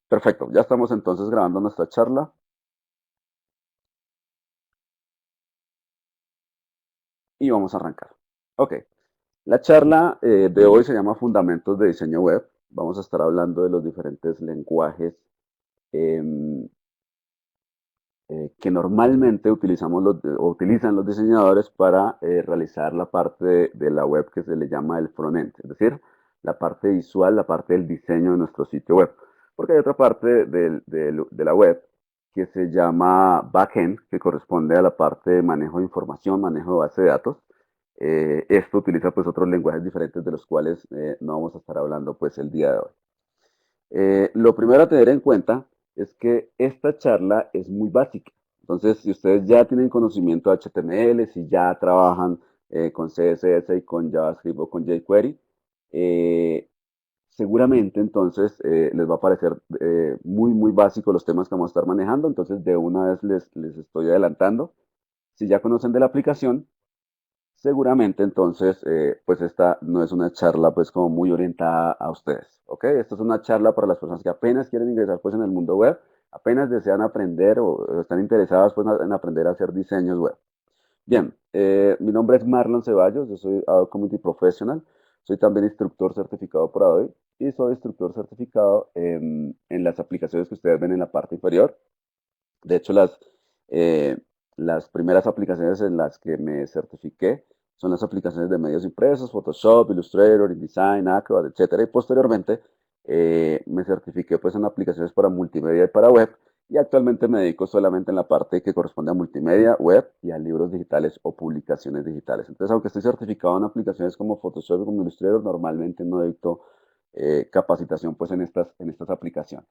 Perfecto, ya estamos entonces grabando nuestra charla y vamos a arrancar. Ok, la charla de hoy se llama Fundamentos de Diseño Web. Vamos a estar hablando de los diferentes lenguajes em, que normalmente utilizamos o utilizan los diseñadores para realizar la parte de la web que se le llama el frontend, es decir, la parte visual, la parte del diseño de nuestro sitio web. Porque hay otra parte de la web que se llama backend, que corresponde a la parte de manejo de información, manejo de base de datos. Esto utiliza pues otros lenguajes diferentes de los cuales no vamos a estar hablando pues el día de hoy. Lo primero a tener en cuenta es que esta charla es muy básica. Entonces, si ustedes ya tienen conocimiento de HTML, si ya trabajan con CSS y con JavaScript o con jQuery, eh, seguramente entonces les va a parecer muy básico los temas que vamos a estar manejando. Entonces, de una vez les estoy adelantando. Si ya conocen de la aplicación, seguramente entonces, pues esta no es una charla pues como muy orientada a ustedes, ¿ok? Esta es una charla para las personas que apenas quieren ingresar pues en el mundo web, apenas desean aprender o están interesadas pues en aprender a hacer diseños web. Bien, mi nombre es Marlon Ceballos, yo soy Adobe Community Professional, soy también instructor certificado por Adobe y soy instructor certificado en las aplicaciones que ustedes ven en la parte inferior. De hecho, eh, las primeras aplicaciones en las que me certifiqué son las aplicaciones de medios impresos, Photoshop, Illustrator, InDesign, Acrobat, etcétera. Y posteriormente me certifiqué pues en aplicaciones para multimedia y para web. Y actualmente me dedico solamente en la parte que corresponde a multimedia, web y a libros digitales o publicaciones digitales. Entonces, aunque estoy certificado en aplicaciones como Photoshop y como Illustrator, normalmente no dicto capacitación pues en estas aplicaciones.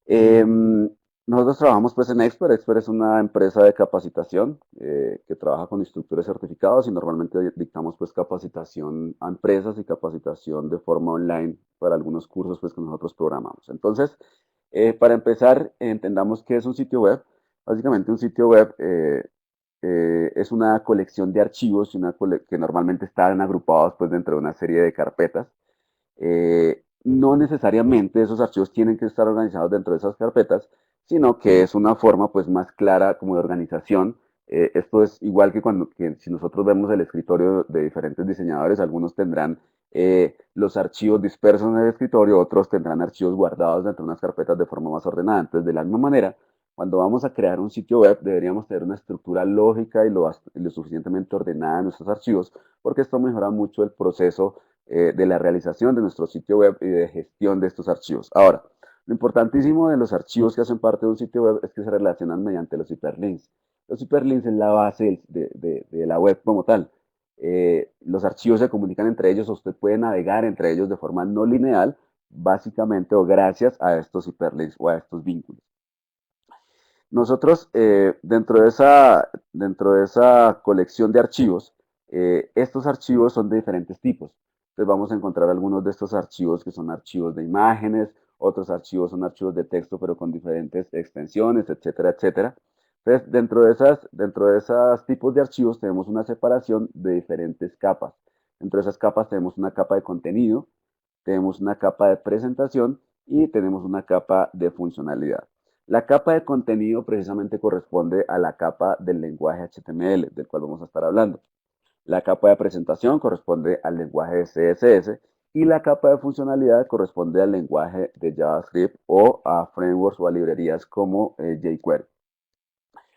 Em, Nosotros trabajamos pues en Expert. Expert es una empresa de capacitación que trabaja con instructores certificados y normalmente dictamos pues capacitación a empresas y capacitación de forma online para algunos cursos pues que nosotros programamos. Entonces, para empezar, entendamos qué es un sitio web. Básicamente un sitio web es una colección de archivos que normalmente están agrupados pues dentro de una serie de carpetas. No necesariamente esos archivos tienen que estar organizados dentro de esas carpetas, sino que es una forma pues más clara como de organización. Esto es igual que si nosotros vemos el escritorio de diferentes diseñadores, algunos tendrán los archivos dispersos en el escritorio, otros tendrán archivos guardados dentro de unas carpetas de forma más ordenada. Entonces, de la misma manera, cuando vamos a crear un sitio web, deberíamos tener una estructura lógica y lo suficientemente ordenada en nuestros archivos, porque esto mejora mucho el proceso de la realización de nuestro sitio web y de gestión de estos archivos. Ahora, lo importantísimo de los archivos que hacen parte de un sitio web es que se relacionan mediante los hiperlinks. Los hiperlinks es la base de la web como tal. Los archivos se comunican entre ellos, o usted puede navegar entre ellos de forma no lineal, básicamente o gracias a estos hiperlinks o a estos vínculos. Nosotros, dentro de esa colección de archivos, estos archivos son de diferentes tipos. Entonces vamos a encontrar algunos de estos archivos que son archivos de imágenes, otros archivos son archivos de texto, pero con diferentes extensiones, etcétera, etcétera. Entonces, dentro de esos tipos de archivos tenemos una separación de diferentes capas. Dentro de esas capas tenemos una capa de contenido, tenemos una capa de presentación y tenemos una capa de funcionalidad. La capa de contenido precisamente corresponde a la capa del lenguaje HTML, del cual vamos a estar hablando. La capa de presentación corresponde al lenguaje de CSS y la capa de funcionalidad corresponde al lenguaje de JavaScript o a frameworks o a librerías como jQuery.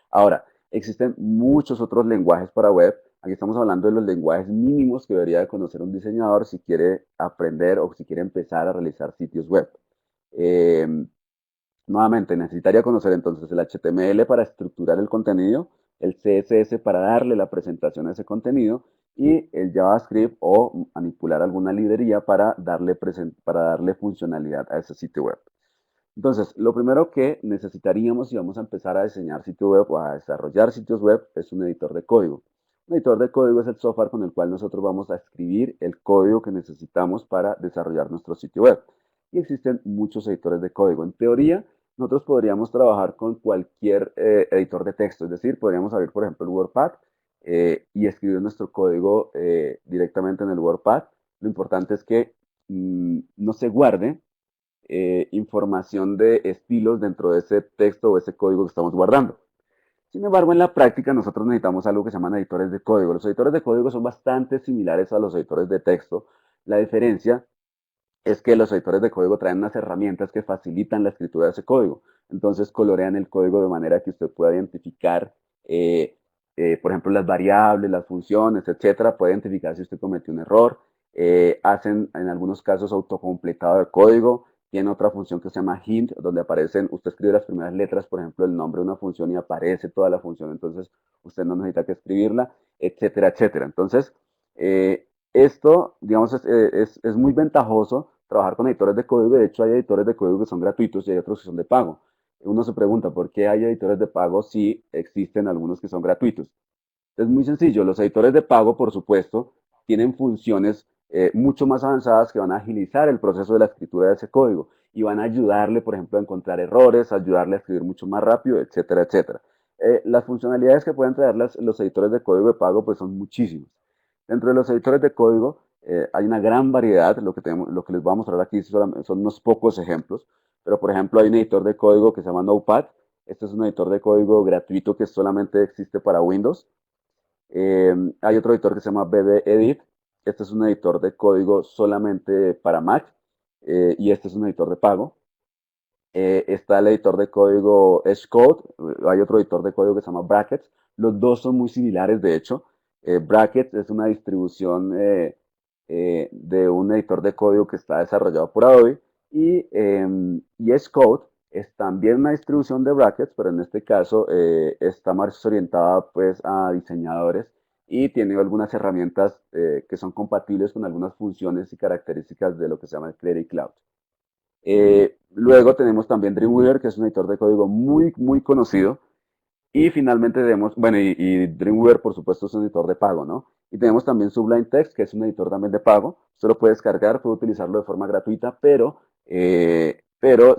Ahora, existen muchos otros lenguajes para web. Aquí estamos hablando de los lenguajes mínimos que debería de conocer un diseñador si quiere aprender o si quiere empezar a realizar sitios web. Eh, Nuevamente, necesitaría conocer entonces el HTML para estructurar el contenido, el CSS para darle la presentación a ese contenido y el JavaScript o manipular alguna librería para darle funcionalidad a ese sitio web. Entonces, lo primero que necesitaríamos si vamos a empezar a diseñar sitio web o a desarrollar sitios web es un editor de código. Un editor de código es el software con el cual nosotros vamos a escribir el código que necesitamos para desarrollar nuestro sitio web. Y existen muchos editores de código. En teoría, nosotros podríamos trabajar con cualquier editor de texto, es decir, podríamos abrir, por ejemplo, el WordPad y escribir nuestro código directamente en el WordPad. Lo importante es que no se guarde información de estilos dentro de ese texto o ese código que estamos guardando. Sin embargo, en la práctica nosotros necesitamos algo que se llaman editores de código. Los editores de código son bastante similares a los editores de texto. La diferencia es que los editores de código traen unas herramientas que facilitan la escritura de ese código. Entonces colorean el código de manera que usted pueda identificar, por ejemplo, las variables, las funciones, etcétera. Puede identificar si usted cometió un error. Hacen en algunos casos autocompletado de código. Tiene otra función que se llama hint, donde aparecen, usted escribe las primeras letras, por ejemplo, el nombre de una función y aparece toda la función. Entonces usted no necesita que escribirla, etcétera, etcétera. Entonces, esto, digamos, es muy ventajoso trabajar con editores de código. De hecho, hay editores de código que son gratuitos y hay otros que son de pago. Uno se pregunta, ¿por qué hay editores de pago si existen algunos que son gratuitos? Es muy sencillo. Los editores de pago, por supuesto, tienen funciones mucho más avanzadas que van a agilizar el proceso de la escritura de ese código y van a ayudarle, por ejemplo, a encontrar errores, a ayudarle a escribir mucho más rápido, etcétera, etcétera. Las funcionalidades que pueden traer los editores de código de pago pues son muchísimas. Dentro de los editores de código hay una gran variedad. Lo que les voy a mostrar aquí son unos pocos ejemplos, pero por ejemplo hay un editor de código que se llama Notepad. Este es un editor de código gratuito que solamente existe para Windows. Hay otro editor que se llama BB Edit. Este es un editor de código solamente para Mac, y este es un editor de pago. Está el editor de código Xcode. Hay otro editor de código que se llama Brackets. Los dos son muy similares, de hecho. Brackets es una distribución de un editor de código que está desarrollado por Adobe, y Xcode es también una distribución de Brackets, pero en este caso está más orientada pues a diseñadores y tiene algunas herramientas que son compatibles con algunas funciones y características de lo que se llama el Creative Cloud. Luego tenemos también Dreamweaver, que es un editor de código muy, muy conocido. Y finalmente tenemos, bueno, y Dreamweaver, por supuesto, es un editor de pago, ¿no? Y tenemos también Sublime Text, que es un editor también de pago. Usted lo puede descargar, puede utilizarlo de forma gratuita, pero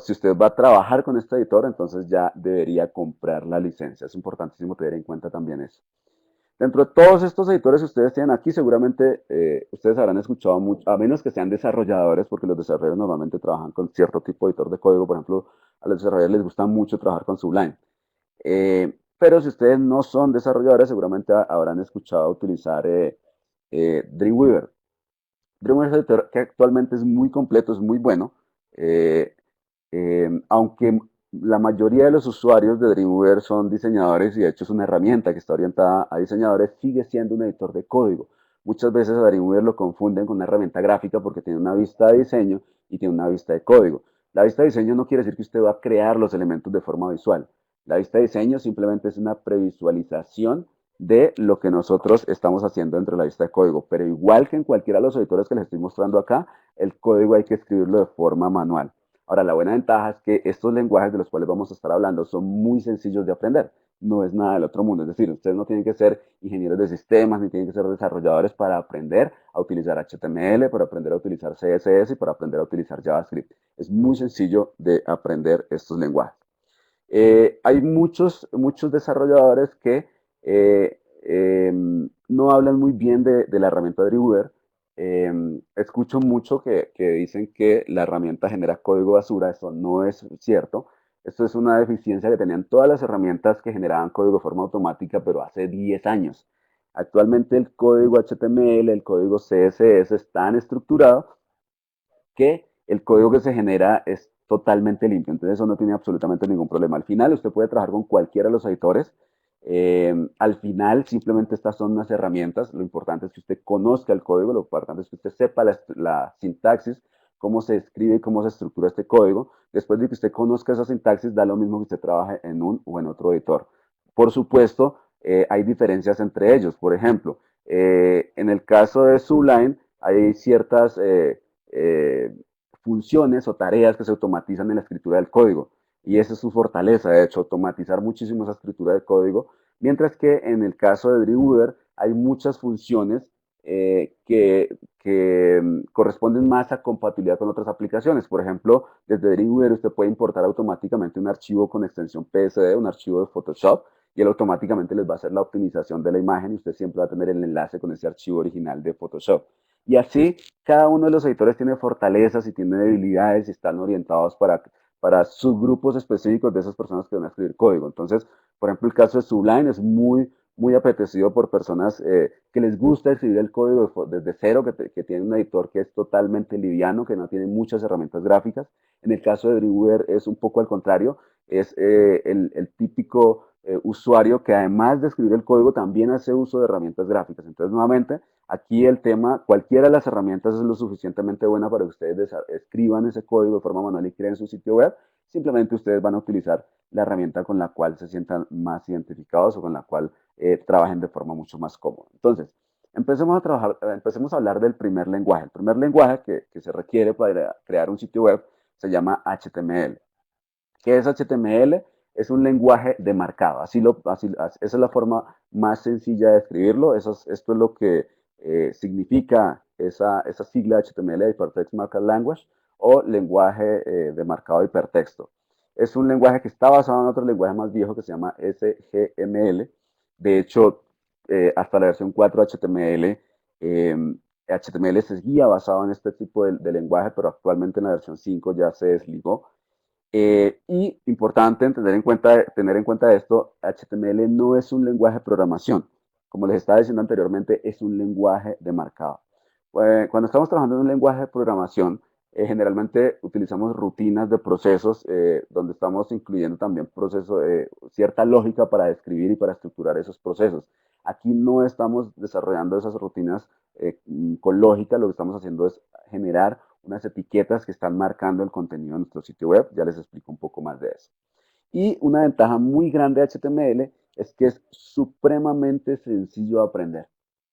si usted va a trabajar con este editor, entonces ya debería comprar la licencia. Es importantísimo tener en cuenta también eso. Dentro de todos estos editores que ustedes tienen aquí, seguramente ustedes habrán escuchado mucho, a menos que sean desarrolladores, porque los desarrolladores normalmente trabajan con cierto tipo de editor de código. Por ejemplo, a los desarrolladores les gusta mucho trabajar con Sublime. Pero si ustedes no son desarrolladores, seguramente habrán escuchado utilizar Dreamweaver. Dreamweaver es un editor que actualmente es muy completo, es muy bueno. eh, Aunque la mayoría de los usuarios de Dreamweaver son diseñadores y de hecho es una herramienta que está orientada a diseñadores, sigue siendo un editor de código. Muchas veces a Dreamweaver lo confunden con una herramienta gráfica porque tiene una vista de diseño y tiene una vista de código. La vista de diseño no quiere decir que usted va a crear los elementos de forma visual. La vista de diseño simplemente es una previsualización de lo que nosotros estamos haciendo dentro de la vista de código. Pero igual que en cualquiera de los editores que les estoy mostrando acá, el código hay que escribirlo de forma manual. Ahora, la buena ventaja es que estos lenguajes de los cuales vamos a estar hablando son muy sencillos de aprender. No es nada del otro mundo. Es decir, ustedes no tienen que ser ingenieros de sistemas ni tienen que ser desarrolladores para aprender a utilizar HTML, para aprender a utilizar CSS y para aprender a utilizar JavaScript. Es muy sencillo de aprender estos lenguajes. Hay muchos desarrolladores que no hablan muy bien de la herramienta Dreamweaver. Escucho mucho que dicen que la herramienta genera código basura. Eso no es cierto. Esto es una deficiencia que tenían todas las herramientas que generaban código de forma automática, pero hace 10 años. Actualmente el código HTML, el código CSS es tan estructurado que el código que se genera es totalmente limpio. Entonces eso no tiene absolutamente ningún problema. Al final usted puede trabajar con cualquiera de los editores. Al final simplemente estas son unas herramientas. Lo importante es que usted conozca el código, lo importante es que usted sepa la sintaxis, cómo se escribe y cómo se estructura este código. Después de que usted conozca esa sintaxis, da lo mismo que usted trabaje en un o en otro editor. Por supuesto, hay diferencias entre ellos. Por ejemplo, en el caso de Sublime hay ciertas eh, funciones o tareas que se automatizan en la escritura del código. Y esa es su fortaleza, de hecho, automatizar muchísimo esa escritura de código. Mientras que en el caso de Dreamweaver hay muchas funciones que corresponden más a compatibilidad con otras aplicaciones. Por ejemplo, desde Dreamweaver usted puede importar automáticamente un archivo con extensión PSD, un archivo de Photoshop, y él automáticamente les va a hacer la optimización de la imagen y usted siempre va a tener el enlace con ese archivo original de Photoshop. Y así cada uno de los editores tiene fortalezas y tiene debilidades y están orientados para subgrupos específicos de esas personas que van a escribir código. Entonces, por ejemplo, el caso de Sublime es muy apetecido por personas que les gusta escribir el código desde cero, que tienen un editor que es totalmente liviano, que no tiene muchas herramientas gráficas. En el caso de Dreamweaver es un poco al contrario, es el típico usuario que además de escribir el código también hace uso de herramientas gráficas. Entonces, nuevamente, aquí el tema, cualquiera de las herramientas es lo suficientemente buena para que ustedes escriban ese código de forma manual y creen su sitio web. Simplemente ustedes van a utilizar la herramienta con la cual se sientan más identificados o con la cual trabajen de forma mucho más cómoda. Entonces, empecemos a hablar del primer lenguaje. El primer lenguaje que se requiere para crear un sitio web se llama HTML. ¿Qué es HTML? Es un lenguaje de marcado. Esa es la forma más sencilla de escribirlo. Esto es lo que significa esa sigla HTML, Hypertext Markup Language, o lenguaje de marcado hipertexto. Es un lenguaje que está basado en otro lenguaje más viejo que se llama SGML. De hecho, hasta la versión 4 HTML, HTML seguía basado en este tipo de lenguaje, pero actualmente en la versión 5 ya se desligó. Y importante tener en cuenta esto, HTML no es un lenguaje de programación. Como les estaba diciendo anteriormente, es un lenguaje de marcado. Cuando estamos trabajando en un lenguaje de programación, generalmente utilizamos rutinas de procesos donde estamos incluyendo también cierta lógica para describir y para estructurar esos procesos. Aquí no estamos desarrollando esas rutinas con lógica, lo que estamos haciendo es generar unas etiquetas que están marcando el contenido de nuestro sitio web. Ya les explico un poco más de eso. Y una ventaja muy grande de HTML es que es supremamente sencillo de aprender.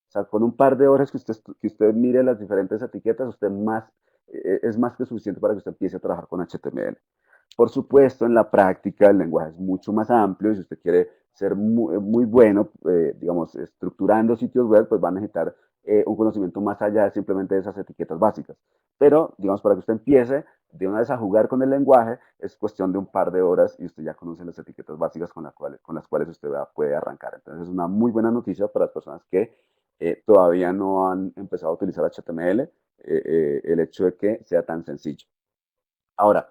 O sea, con un par de horas que usted mire las diferentes etiquetas, es más que suficiente para que usted empiece a trabajar con HTML. Por supuesto, en la práctica el lenguaje es mucho más amplio y si usted quiere ser muy bueno, digamos, estructurando sitios web, pues va a necesitar un conocimiento más allá de simplemente de esas etiquetas básicas. Pero, digamos, para que usted empiece de una vez a jugar con el lenguaje, es cuestión de un par de horas y usted ya conoce las etiquetas básicas con las cuales usted puede arrancar. Entonces, es una muy buena noticia para las personas que todavía no han empezado a utilizar HTML, el hecho de que sea tan sencillo. Ahora,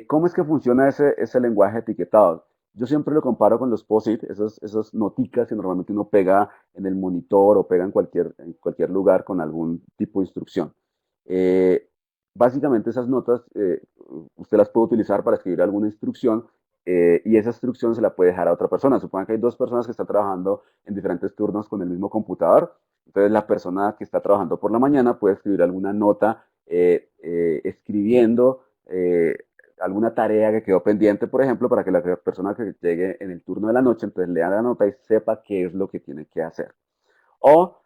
¿cómo es que funciona ese lenguaje etiquetado? Yo siempre lo comparo con los POSIT, esas noticas que normalmente uno pega en el monitor o pega en cualquier lugar con algún tipo de instrucción. Eh, Básicamente esas notas usted las puede utilizar para escribir alguna instrucción y esa instrucción se la puede dejar a otra persona. Supongan que hay dos personas que están trabajando en diferentes turnos con el mismo computador. Entonces la persona que está trabajando por la mañana puede escribir alguna nota escribiendo alguna tarea que quedó pendiente, por ejemplo, para que la persona que llegue en el turno de la noche, entonces lea la nota y sepa qué es lo que tiene que hacer. O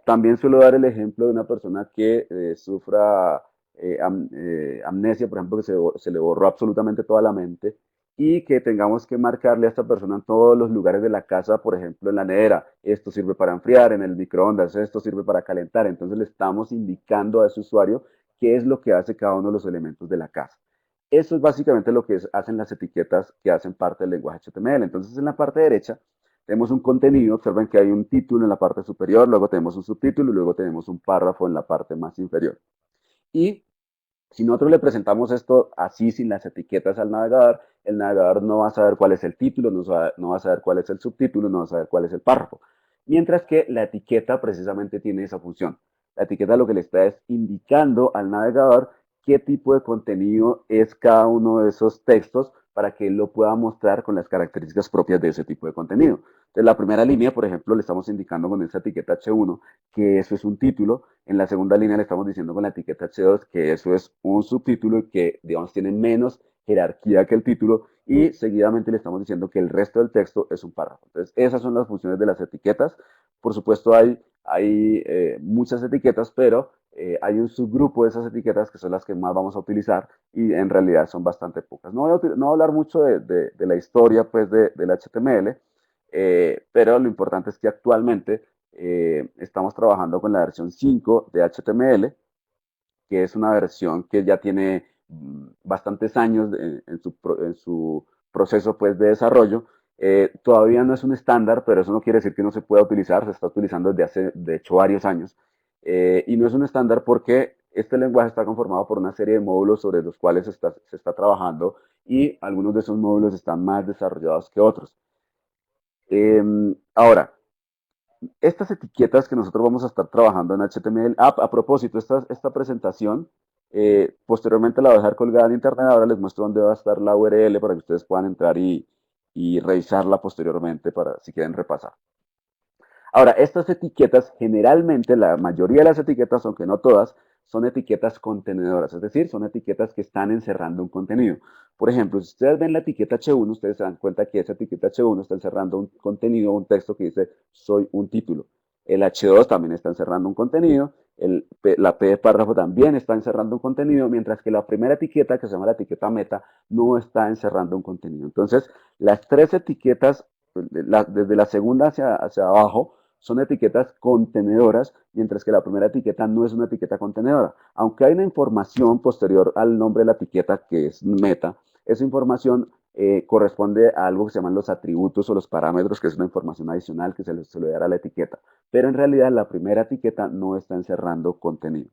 también suelo dar el ejemplo de una persona que sufra amnesia, por ejemplo, que se le borró absolutamente toda la mente y que tengamos que marcarle a esta persona en todos los lugares de la casa, por ejemplo, en la nevera, esto sirve para enfriar, en el microondas, esto sirve para calentar. Entonces le estamos indicando a ese usuario qué es lo que hace cada uno de los elementos de la casa. Eso es básicamente lo que hacen las etiquetas que hacen parte del lenguaje HTML. Entonces, en la parte derecha tenemos un contenido, observen que hay un título en la parte superior, luego tenemos un subtítulo y luego tenemos un párrafo en la parte más inferior. Y si nosotros le presentamos esto así sin las etiquetas al navegador, el navegador no va a saber cuál es el título, no va a saber cuál es el subtítulo, no va a saber cuál es el párrafo. Mientras que la etiqueta precisamente tiene esa función. La etiqueta lo que le está es indicando al navegador qué tipo de contenido es cada uno de esos textos para que él lo pueda mostrar con las características propias de ese tipo de contenido. Entonces, la primera línea, por ejemplo, le estamos indicando con esa etiqueta H1 que eso es un título. En la segunda línea le estamos diciendo con la etiqueta H2 que eso es un subtítulo y que, digamos, tiene menos jerarquía que el título y seguidamente le estamos diciendo que el resto del texto es un párrafo. Entonces, esas son las funciones de las etiquetas. Por supuesto, hay muchas etiquetas, pero hay un subgrupo de esas etiquetas que son las que más vamos a utilizar y en realidad son bastante pocas. No voy a hablar mucho de la historia pues, del HTML, pero lo importante es que actualmente estamos trabajando con la versión 5 de HTML, que es una versión que ya tiene bastantes años en su proceso pues, de desarrollo. Todavía no es un estándar, pero eso no quiere decir que no se pueda utilizar, se está utilizando desde hace, de hecho, varios años. Y no es un estándar porque este lenguaje está conformado por una serie de módulos sobre los cuales se está trabajando y algunos de esos módulos están más desarrollados que otros. Ahora, estas etiquetas que nosotros vamos a estar trabajando en HTML, a propósito, esta presentación, posteriormente la voy a dejar colgada en internet, ahora les muestro dónde va a estar la URL para que ustedes puedan entrar y revisarla posteriormente para si quieren repasar. Ahora, estas etiquetas, generalmente la mayoría de las etiquetas, aunque no todas, son etiquetas contenedoras, es decir, son etiquetas que están encerrando un contenido. Por ejemplo, si ustedes ven la etiqueta H1, ustedes se dan cuenta que esa etiqueta H1 está encerrando un contenido, un texto que dice soy un título. El H2 también está encerrando un contenido, la P de párrafo también está encerrando un contenido, mientras que la primera etiqueta, que se llama la etiqueta meta, no está encerrando un contenido. Entonces, las tres etiquetas, desde la segunda hacia abajo, son etiquetas contenedoras, mientras que la primera etiqueta no es una etiqueta contenedora. Aunque hay una información posterior al nombre de la etiqueta que es meta, esa información corresponde a algo que se llaman los atributos o los parámetros, que es una información adicional que se le dará a la etiqueta. Pero en realidad la primera etiqueta no está encerrando contenido.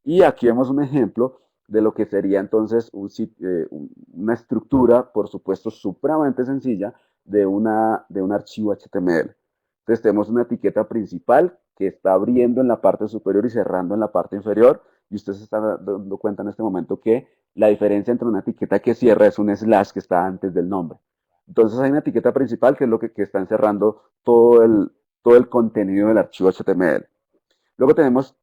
Y aquí vemos un ejemplo de lo que sería entonces una estructura, por supuesto, supremamente sencilla de un archivo HTML. Entonces tenemos una etiqueta principal que está abriendo en la parte superior y cerrando en la parte inferior. Y usted se está dando cuenta en este momento que la diferencia entre una etiqueta que cierra es un slash que está antes del nombre. Entonces hay una etiqueta principal que es lo que está encerrando todo el contenido del archivo HTML. Luego tenemos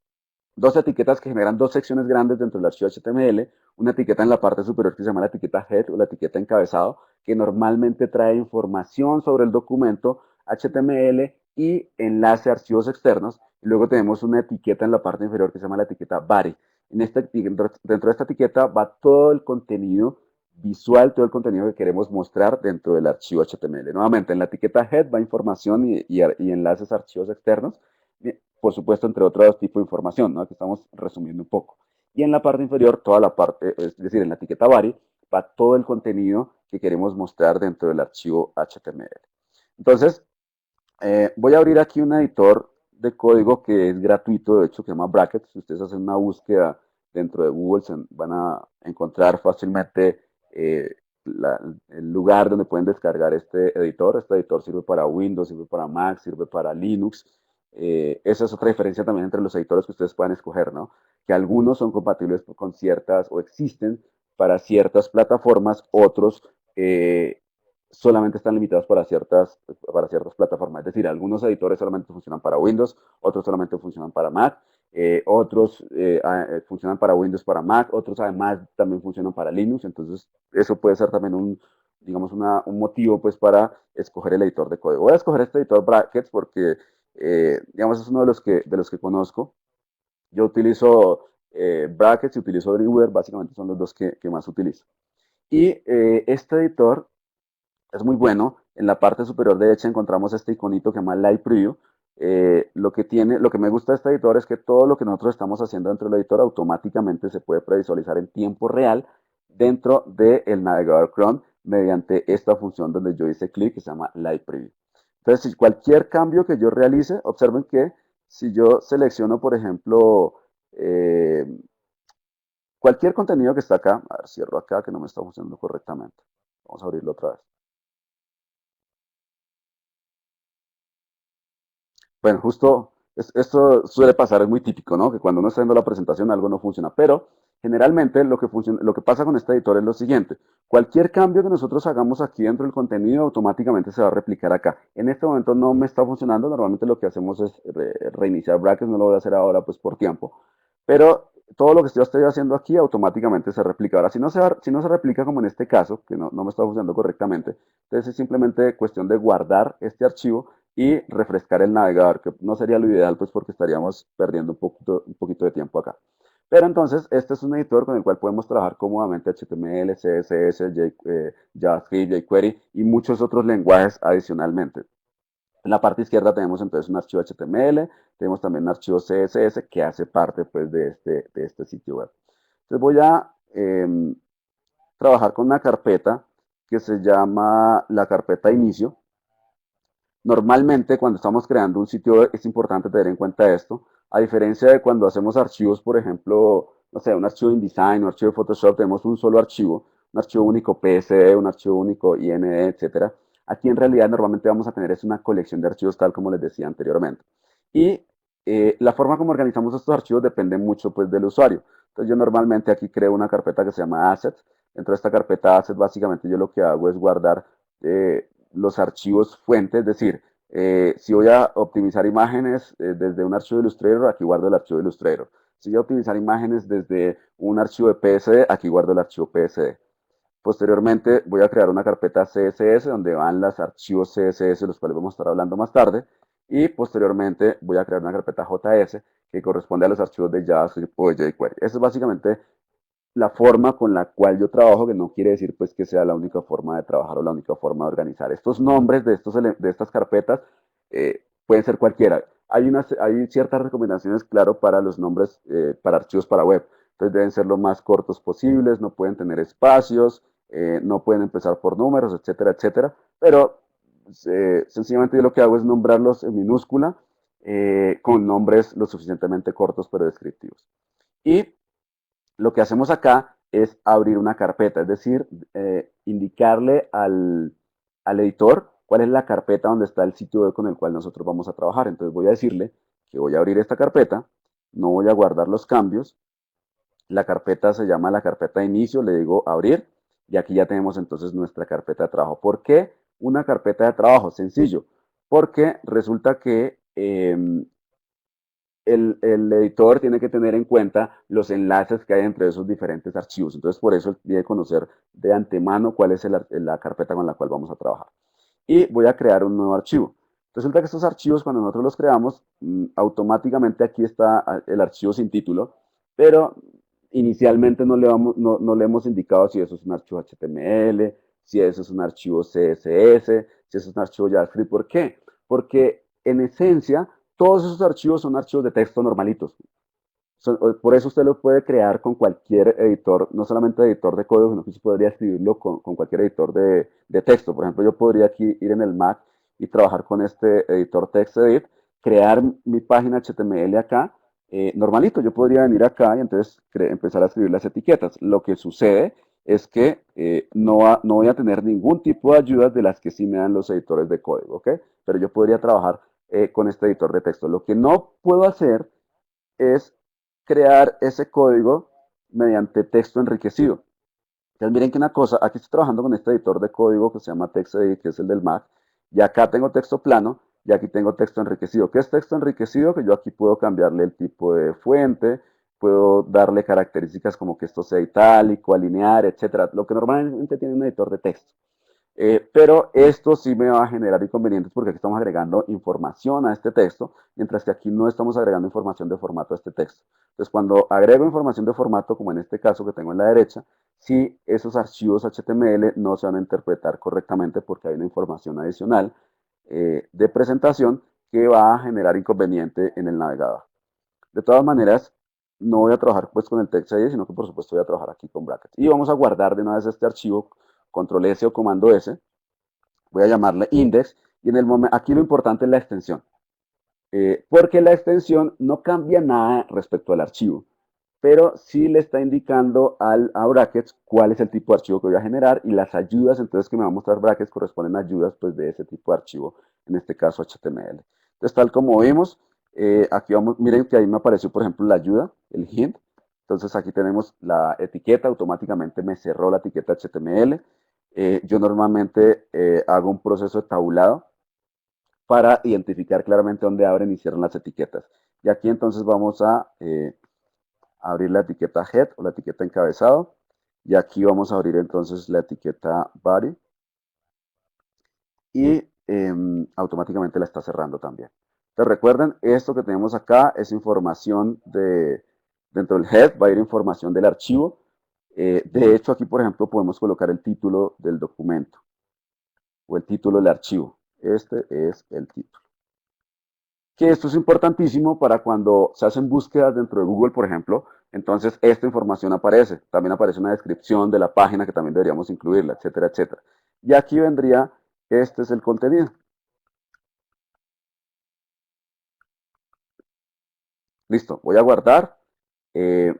dos etiquetas que generan dos secciones grandes dentro del archivo HTML, una etiqueta en la parte superior que se llama la etiqueta head o la etiqueta encabezado, que normalmente trae información sobre el documento HTML y enlace a archivos externos. Y luego tenemos una etiqueta en la parte inferior que se llama la etiqueta body. Dentro de esta etiqueta va todo el contenido visual, todo el contenido que queremos mostrar dentro del archivo HTML. Nuevamente, en la etiqueta head va información y enlaces a archivos externos, por supuesto, entre otros tipos de información, ¿no? Aquí estamos resumiendo un poco. Y en la parte inferior, toda la parte, es decir, en la etiqueta body, va todo el contenido que queremos mostrar dentro del archivo HTML. Entonces, voy a abrir aquí un editor de código que es gratuito, de hecho, que se llama Brackets. Si ustedes hacen una búsqueda dentro de Google, van a encontrar fácilmente el lugar donde pueden descargar este editor. Este editor sirve para Windows, sirve para Mac, sirve para Linux. Esa es otra diferencia también entre los editores que ustedes puedan escoger, ¿no? Que algunos son compatibles con ciertas o existen para ciertas plataformas, otros solamente están limitados para ciertas plataformas. Es decir, algunos editores solamente funcionan para Windows, otros solamente funcionan para Mac, otros funcionan para Windows, para Mac, otros además también funcionan para Linux. Entonces, eso puede ser también digamos, un motivo pues para escoger el editor de código. Voy a escoger este editor Brackets porque, digamos, es uno de los que conozco. Yo utilizo Brackets y utilizo Dreamweaver, básicamente son los dos que más utilizo. Y este editor es muy bueno. En la parte superior derecha encontramos este iconito que se llama Live Preview. Lo que me gusta de este editor es que todo lo que nosotros estamos haciendo dentro del editor automáticamente se puede previsualizar en tiempo real dentro del navegador Chrome mediante esta función donde yo hice clic que se llama Live Preview. Entonces, si cualquier cambio que yo realice, observen que si yo selecciono, por ejemplo, eh, cualquier contenido que está acá, a ver, cierro acá que no me está funcionando correctamente. Vamos a abrirlo otra vez. Bueno, justo esto suele pasar, es muy típico, ¿no? Que cuando uno está haciendo la presentación algo no funciona, pero generalmente lo que pasa con este editor es lo siguiente. Cualquier cambio que nosotros hagamos aquí dentro del contenido automáticamente se va a replicar acá. En este momento no me está funcionando, normalmente lo que hacemos es reiniciar brackets, no lo voy a hacer ahora pues por tiempo, pero todo lo que yo estoy haciendo aquí automáticamente se replica. Ahora, si no se replica como en este caso, que no me está funcionando correctamente, entonces es simplemente cuestión de guardar este archivo y refrescar el navegador, que no sería lo ideal, pues porque estaríamos perdiendo un poquito de tiempo acá. Pero entonces, este es un editor con el cual podemos trabajar cómodamente HTML, CSS, JavaScript, jQuery y muchos otros lenguajes adicionalmente. En la parte izquierda tenemos entonces un archivo HTML, tenemos también un archivo CSS que hace parte pues, de este sitio web. Entonces voy a trabajar con una carpeta que se llama la carpeta inicio. Normalmente, cuando estamos creando un sitio web, es importante tener en cuenta esto, A diferencia de cuando hacemos archivos, por ejemplo, no sé, un archivo de InDesign, un archivo de Photoshop, tenemos un solo archivo, un archivo único PSD, un archivo único IND, etcétera. Aquí en realidad normalmente vamos a tener es una colección de archivos tal como les decía anteriormente. Y la forma como organizamos estos archivos depende mucho pues del usuario. Entonces yo normalmente aquí creo una carpeta que se llama Assets. Dentro de esta carpeta Assets básicamente yo lo que hago es guardar los archivos fuentes, es decir, si voy a optimizar imágenes desde un archivo de Illustrator, aquí guardo el archivo de Illustrator. Si voy a optimizar imágenes desde un archivo de PSD, aquí guardo el archivo PSD. Posteriormente voy a crear una carpeta CSS donde van los archivos CSS, los cuales vamos a estar hablando más tarde. Y posteriormente voy a crear una carpeta JS que corresponde a los archivos de JavaScript o de jQuery. Esa es básicamente la forma con la cual yo trabajo, que no quiere decir pues que sea la única forma de trabajar o la única forma de organizar. Estos nombres de estas carpetas pueden ser cualquiera. Hay ciertas recomendaciones, claro, para los nombres, para archivos para web. Entonces deben ser lo más cortos posibles, no pueden tener espacios, no pueden empezar por números, etcétera, etcétera. Pero sencillamente yo lo que hago es nombrarlos en minúscula con nombres lo suficientemente cortos pero descriptivos. Y lo que hacemos acá es abrir una carpeta, es decir, indicarle al editor cuál es la carpeta donde está el sitio web con el cual nosotros vamos a trabajar. Entonces voy a decirle que voy a abrir esta carpeta, no voy a guardar los cambios, la carpeta se llama la carpeta de inicio, le digo abrir y aquí ya tenemos entonces nuestra carpeta de trabajo. ¿Por qué una carpeta de trabajo? Sencillo, porque resulta que el editor tiene que tener en cuenta los enlaces que hay entre esos diferentes archivos. Entonces, por eso tiene que conocer de antemano cuál es la carpeta con la cual vamos a trabajar. Y voy a crear un nuevo archivo. Resulta que estos archivos, cuando nosotros los creamos, automáticamente aquí está el archivo sin título, pero inicialmente no le hemos indicado si eso es un archivo HTML, si eso es un archivo CSS, si eso es un archivo JavaScript. ¿Por qué? Porque en esencia todos esos archivos son archivos de texto normalitos. Por eso usted lo puede crear con cualquier editor, no solamente editor de código, sino que usted podría escribirlo con cualquier editor de texto. Por ejemplo, yo podría aquí ir en el Mac y trabajar con este editor TextEdit, crear mi página HTML acá, normalito. Yo podría venir acá y entonces empezar a escribir las etiquetas. Lo que sucede es que no voy a tener ningún tipo de ayudas de las que sí me dan los editores de código, ¿ok? Pero yo podría trabajar con este editor de texto. Lo que no puedo hacer es crear ese código mediante texto enriquecido. Entonces miren que una cosa, aquí estoy trabajando con este editor de código que se llama TextEdit, que es el del Mac, y acá tengo texto plano y aquí tengo texto enriquecido. ¿Qué es texto enriquecido? Que yo aquí puedo cambiarle el tipo de fuente, puedo darle características como que esto sea itálico, alinear, etcétera, lo que normalmente tiene un editor de texto. Pero esto sí me va a generar inconvenientes porque aquí estamos agregando información a este texto, mientras que aquí no estamos agregando información de formato a este texto. Entonces, cuando agrego información de formato, como en este caso que tengo en la derecha, sí esos archivos HTML no se van a interpretar correctamente porque hay una información adicional de presentación que va a generar inconveniente en el navegador. De todas maneras, no voy a trabajar pues con el TextEdit, sino que por supuesto voy a trabajar aquí con brackets. Y vamos a guardar de una vez este archivo, control S o comando S, voy a llamarle index, y en el momento, aquí lo importante es la extensión, porque la extensión no cambia nada respecto al archivo, pero sí le está indicando a brackets cuál es el tipo de archivo que voy a generar y las ayudas, entonces que me va a mostrar brackets corresponden a ayudas pues de ese tipo de archivo, en este caso HTML. Entonces tal como vimos, aquí vamos, miren que ahí me apareció por ejemplo la ayuda, el hint, entonces aquí tenemos la etiqueta, automáticamente me cerró la etiqueta HTML. Yo normalmente hago un proceso de tabulado para identificar claramente dónde abren y cierran las etiquetas. Y aquí entonces vamos a abrir la etiqueta head o la etiqueta encabezado. Y aquí vamos a abrir entonces la etiqueta body. Y automáticamente la está cerrando también. Entonces recuerden, esto que tenemos acá es información dentro del head, va a ir información del archivo. De hecho, aquí por ejemplo podemos colocar el título del documento o el título del archivo. Este es el título. Que esto es importantísimo para cuando se hacen búsquedas dentro de Google, por ejemplo, entonces esta información aparece. También aparece una descripción de la página que también deberíamos incluirla, etcétera, etcétera. Y aquí vendría, este es el contenido. Listo, voy a guardar. Eh,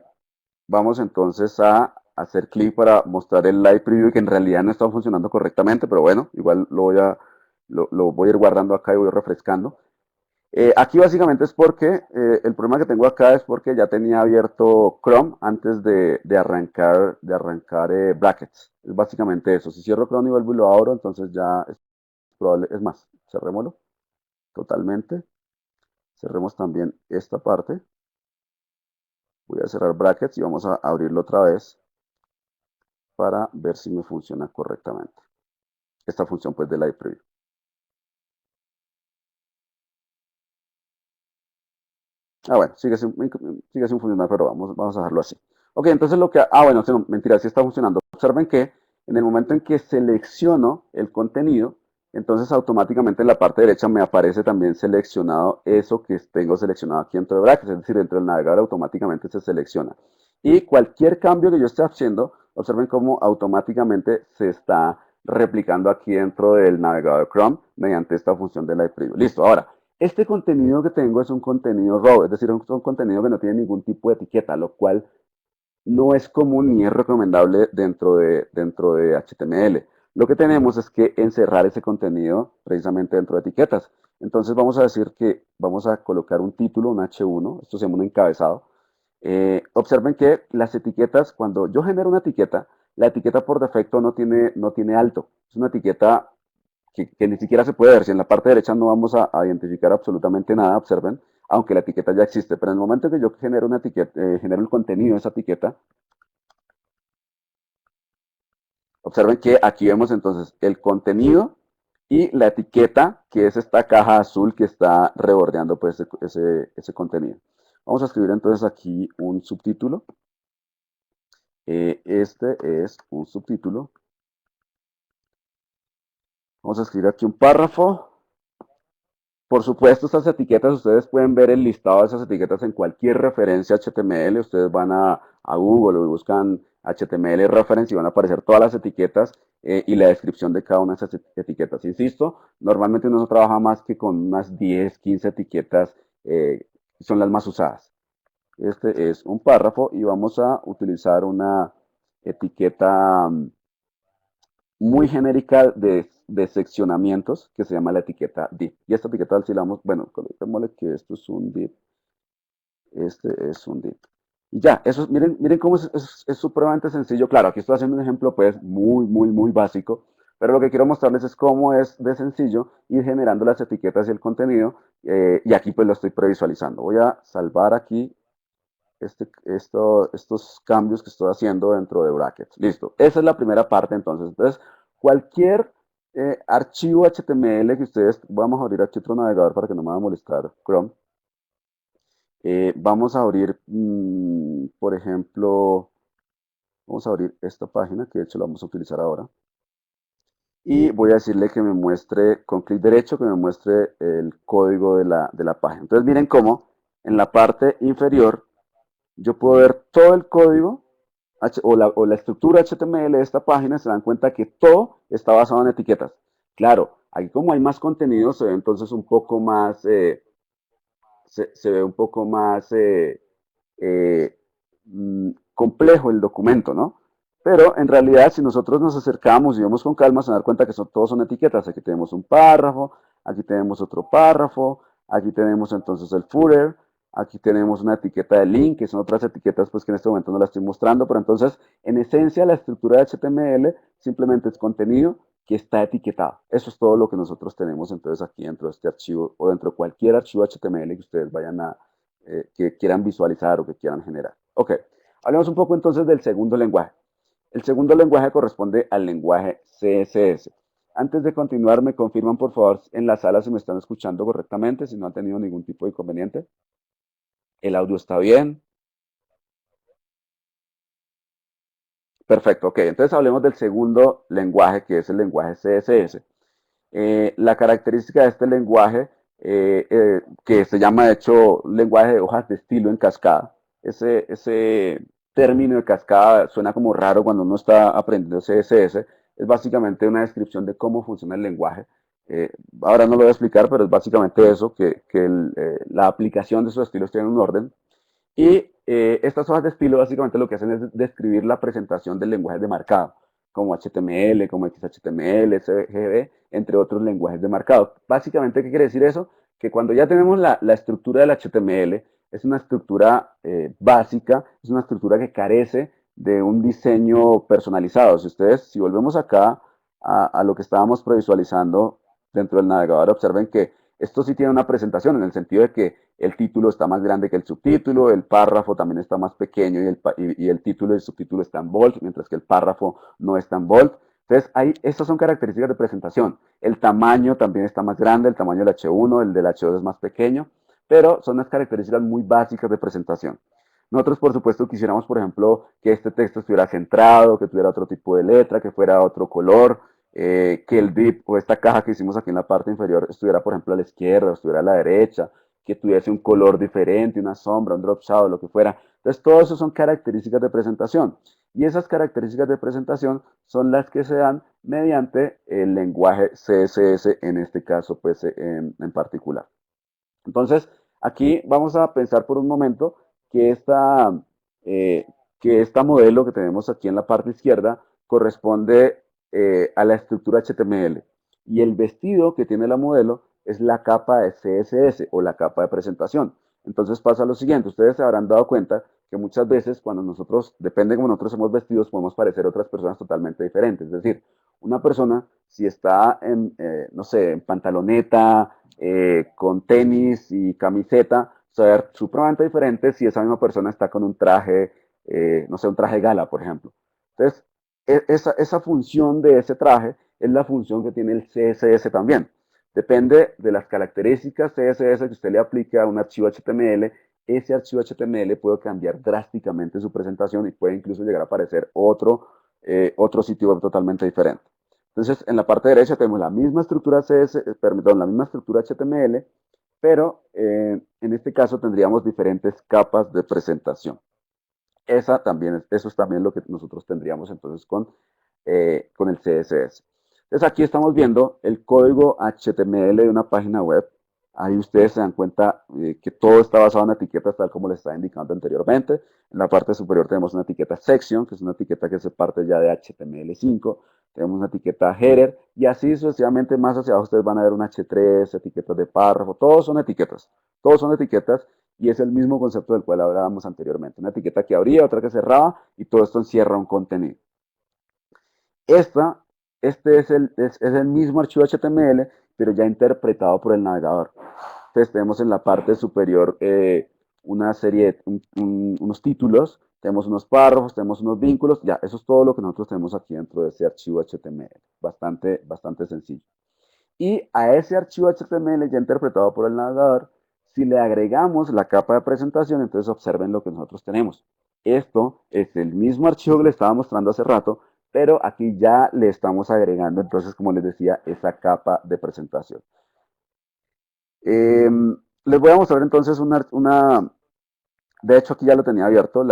Vamos entonces a hacer clic para mostrar el live preview que en realidad no está funcionando correctamente, pero bueno, igual lo voy a ir guardando acá y voy refrescando. Aquí básicamente es porque el problema que tengo acá es porque ya tenía abierto Chrome antes de arrancar brackets. Es básicamente eso. Si cierro Chrome y vuelvo y lo abro, entonces ya es probable. Es más, cerrémoslo totalmente. Cerremos también esta parte. Voy a cerrar brackets y vamos a abrirlo otra vez para ver si me funciona correctamente. Esta función pues de live preview. Bueno, sigue sin funcionar, pero vamos a dejarlo así. Ok, entonces bueno, sí, no, mentira, sí está funcionando. Observen que en el momento en que selecciono el contenido, entonces automáticamente en la parte derecha me aparece también seleccionado eso que tengo seleccionado aquí dentro de brackets, es decir, dentro del navegador automáticamente se selecciona. Y cualquier cambio que yo esté haciendo, observen cómo automáticamente se está replicando aquí dentro del navegador Chrome mediante esta función de live preview. Listo, ahora, este contenido que tengo es un contenido raw, es decir, un contenido que no tiene ningún tipo de etiqueta, lo cual no es común ni es recomendable dentro de HTML. Lo que tenemos es que encerrar ese contenido precisamente dentro de etiquetas. Entonces vamos a decir que vamos a colocar un título, un H1, esto se llama un encabezado. Observen que las etiquetas, cuando yo genero una etiqueta, la etiqueta por defecto no tiene alto. Es una etiqueta que ni siquiera se puede ver. Si en la parte derecha no vamos a identificar absolutamente nada, observen, aunque la etiqueta ya existe. Pero en el momento que yo genero una etiqueta, genero el contenido de esa etiqueta, observen que aquí vemos entonces el contenido y la etiqueta, que es esta caja azul que está rebordeando pues ese contenido. Vamos a escribir entonces aquí un subtítulo. Este es un subtítulo. Vamos a escribir aquí un párrafo. Por supuesto, estas etiquetas, ustedes pueden ver el listado de esas etiquetas en cualquier referencia HTML. Ustedes van a Google y buscan HTML reference y van a aparecer todas las etiquetas y la descripción de cada una de esas etiquetas. Insisto, normalmente uno no trabaja más que con unas 10, 15 etiquetas, que son las más usadas. Este es un párrafo y vamos a utilizar una etiqueta muy genérica de seccionamientos que se llama la etiqueta div. Y esta etiqueta si la vamos, bueno, coloquémosle que esto es un div, este es un div. Y ya, miren cómo es supremamente sencillo. Claro, aquí estoy haciendo un ejemplo pues muy, muy, muy básico, pero lo que quiero mostrarles es cómo es de sencillo ir generando las etiquetas y el contenido, y aquí pues lo estoy previsualizando. Voy a salvar aquí estos cambios que estoy haciendo dentro de brackets. Listo. Esa es la primera parte entonces. Entonces, cualquier archivo HTML que ustedes, vamos a abrir aquí otro navegador para que no me vaya a molestar Chrome. Vamos a abrir, por ejemplo, vamos a abrir esta página, que de hecho la vamos a utilizar ahora. Y voy a decirle que me muestre, con clic derecho, que me muestre el código de la página. Entonces miren cómo en la parte inferior yo puedo ver todo el código o la estructura HTML de esta página. Se dan cuenta que todo está basado en etiquetas. Claro, aquí como hay más contenido, se ve entonces un poco más, se ve un poco más eh, complejo el documento, ¿no? Pero en realidad, si nosotros nos acercamos y vemos con calma, se dan cuenta que todos son etiquetas. Aquí tenemos un párrafo, aquí tenemos otro párrafo, aquí tenemos entonces el footer, aquí tenemos una etiqueta de link, que son otras etiquetas pues que en este momento no las estoy mostrando, pero entonces en esencia la estructura de HTML simplemente es contenido que está etiquetado. Eso es todo lo que nosotros tenemos entonces aquí dentro de este archivo o dentro de cualquier archivo HTML que ustedes vayan que quieran visualizar o que quieran generar. Ok, hablemos un poco entonces del segundo lenguaje. El segundo lenguaje corresponde al lenguaje CSS. Antes de continuar, me confirman por favor en la sala si me están escuchando correctamente, si no han tenido ningún tipo de inconveniente. El audio está bien. Perfecto, ok. Entonces hablemos del segundo lenguaje, que es el lenguaje CSS. La característica de este lenguaje, que se llama de hecho lenguaje de hojas de estilo en cascada, ese término de cascada suena como raro cuando uno está aprendiendo CSS, es básicamente una descripción de cómo funciona el lenguaje. Eh, Ahora no lo voy a explicar, pero es básicamente eso, que la aplicación de esos estilos tiene un orden. Y estas hojas de estilo básicamente lo que hacen es describir la presentación del lenguaje de marcado, como HTML, como XHTML, CSV, entre otros lenguajes de marcado. Básicamente, ¿qué quiere decir eso? Que cuando ya tenemos la estructura del HTML, es una estructura básica, es una estructura que carece de un diseño personalizado. Si volvemos acá a lo que estábamos previsualizando dentro del navegador, observen que esto sí tiene una presentación en el sentido de que el título está más grande que el subtítulo, el párrafo también está más pequeño y el título y el subtítulo están bold, mientras que el párrafo no está en bold. Entonces, estas son características de presentación. El tamaño también está más grande, el tamaño del H1, el del H2 es más pequeño, pero son unas características muy básicas de presentación. Nosotros, por supuesto, quisiéramos, por ejemplo, que este texto estuviera centrado, que tuviera otro tipo de letra, que fuera otro color, que el div o esta caja que hicimos aquí en la parte inferior estuviera, por ejemplo, a la izquierda, estuviera a la derecha, que tuviese un color diferente, una sombra, un drop shadow, lo que fuera. Entonces, todo eso son características de presentación. Y esas características de presentación son las que se dan mediante el lenguaje CSS, en este caso, pues, en particular. Entonces, aquí vamos a pensar por un momento que eh, que esta modelo que tenemos aquí en la parte izquierda corresponde a la estructura HTML. Y el vestido que tiene la modelo es la capa de CSS o la capa de presentación. Entonces pasa lo siguiente, ustedes se habrán dado cuenta que muchas veces cuando nosotros, depende de cómo nosotros somos vestidos, podemos parecer otras personas totalmente diferentes. Es decir, una persona si está en, no sé, en pantaloneta, con tenis y camiseta, ser supremamente diferente si esa misma persona está con un traje, no sé, un traje gala, por ejemplo. Entonces, esa función de ese traje es la función que tiene el CSS también. Depende de las características CSS que usted le aplique a un archivo HTML. Ese archivo HTML puede cambiar drásticamente su presentación y puede incluso llegar a aparecer otro sitio web totalmente diferente. Entonces, en la parte derecha tenemos la misma estructura perdón, la misma estructura HTML, pero en este caso tendríamos diferentes capas de presentación. Eso es también lo que nosotros tendríamos entonces con el CSS. Entonces aquí estamos viendo el código HTML de una página web. Ahí ustedes se dan cuenta que todo está basado en etiquetas tal como les estaba indicando anteriormente. En la parte superior tenemos una etiqueta section, que es una etiqueta que se parte ya de HTML5. Tenemos una etiqueta header y así sucesivamente más hacia abajo ustedes van a ver un H3, etiquetas de párrafo, todos son etiquetas. Todos son etiquetas y es el mismo concepto del cual hablábamos anteriormente. Una etiqueta que abría, otra que cerraba y todo esto encierra un contenido. Esta, es el mismo archivo HTML, pero ya interpretado por el navegador. Entonces tenemos en la parte superior una serie, unos títulos, tenemos unos párrafos, tenemos unos vínculos, ya, eso es todo lo que nosotros tenemos aquí dentro de ese archivo HTML. Bastante sencillo. Y a ese archivo HTML ya interpretado por el navegador, si le agregamos la capa de presentación, entonces observen lo que nosotros tenemos. Esto es el mismo archivo que les estaba mostrando hace rato, pero aquí ya le estamos agregando, entonces, como les decía, esa capa de presentación. Eh, Les voy a mostrar entonces de hecho aquí ya lo tenía abierto,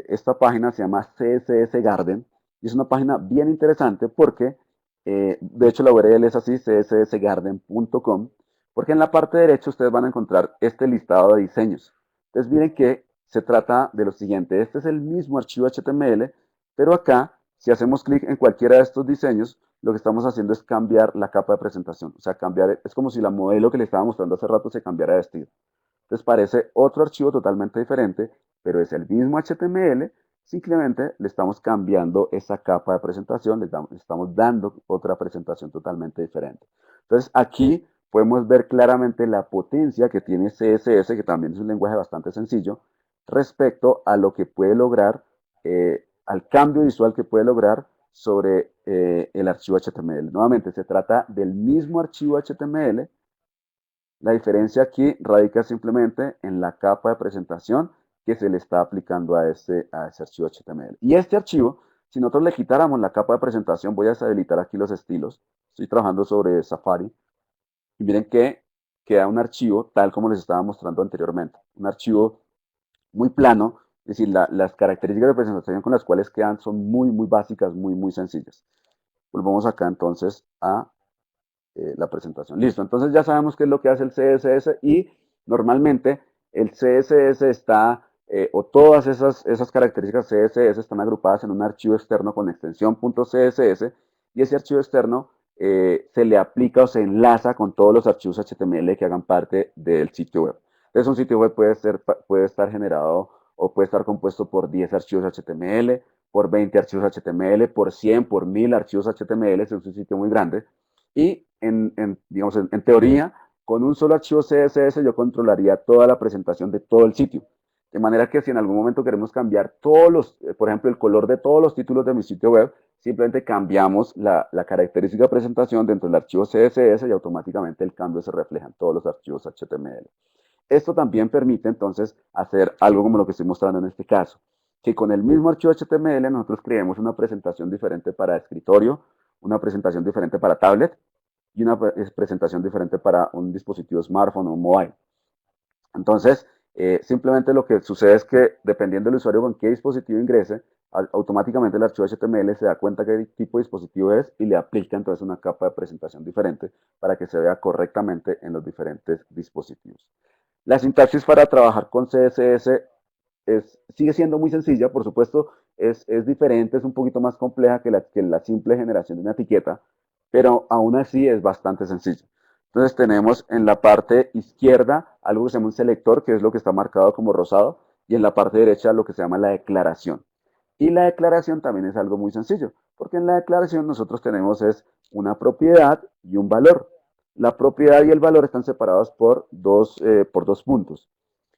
esta página se llama CSS Garden y es una página bien interesante porque, de hecho la URL es así, cssgarden.com, porque en la parte derecha ustedes van a encontrar este listado de diseños. Entonces miren que se trata de lo siguiente, este es el mismo archivo HTML, pero acá, si hacemos clic en cualquiera de estos diseños, lo que estamos haciendo es cambiar la capa de presentación, o sea, es como si la modelo que le estaba mostrando hace rato se cambiara de estilo. Entonces parece otro archivo totalmente diferente, pero es el mismo HTML, simplemente le estamos cambiando esa capa de presentación, le estamos dando otra presentación totalmente diferente. Entonces aquí podemos ver claramente la potencia que tiene CSS, que también es un lenguaje bastante sencillo, respecto a lo que puede lograr, al cambio visual que puede lograr sobre el archivo HTML. Nuevamente, se trata del mismo archivo HTML. La diferencia aquí radica simplemente en la capa de presentación que se le está aplicando a ese archivo HTML. Y este archivo, si nosotros le quitáramos la capa de presentación, voy a deshabilitar aquí los estilos. Estoy trabajando sobre Safari. Y miren que queda un archivo tal como les estaba mostrando anteriormente. Un archivo muy plano, es decir, las características de presentación con las cuales quedan son muy básicas, muy sencillas. Volvamos acá entonces la presentación. Listo, entonces ya sabemos qué es lo que hace el CSS y normalmente el CSS está, o todas esas características CSS están agrupadas en un archivo externo con extensión .css y ese archivo externo se le aplica o se enlaza con todos los archivos HTML que hagan parte del sitio web. Entonces un sitio web puede estar generado o puede estar compuesto por 10 archivos HTML, por 20 archivos HTML, por 100, por 1000 archivos HTML, es un sitio muy grande. Y digamos, en teoría, con un solo archivo CSS yo controlaría toda la presentación de todo el sitio. De manera que si en algún momento queremos cambiar todos los, por ejemplo, el color de todos los títulos de mi sitio web, simplemente cambiamos la característica de presentación dentro del archivo CSS y automáticamente el cambio se refleja en todos los archivos HTML. Esto también permite entonces hacer algo como lo que estoy mostrando en este caso, que con el mismo archivo HTML nosotros creemos una presentación diferente para escritorio, una presentación diferente para tablet y una presentación diferente para un dispositivo smartphone o mobile. Entonces, simplemente lo que sucede es que dependiendo del usuario con qué dispositivo ingrese, automáticamente el archivo HTML se da cuenta qué tipo de dispositivo es y le aplica entonces una capa de presentación diferente para que se vea correctamente en los diferentes dispositivos. La sintaxis para trabajar con CSS sigue siendo muy sencilla, por supuesto, es diferente, es un poquito más compleja que la simple generación de una etiqueta, pero aún así es bastante sencillo. Entonces tenemos en la parte izquierda algo que se llama un selector, que es lo que está marcado como rosado, y en la parte derecha lo que se llama la declaración. Y la declaración también es algo muy sencillo, porque en la declaración nosotros tenemos es una propiedad y un valor. La propiedad y el valor están separados por dos puntos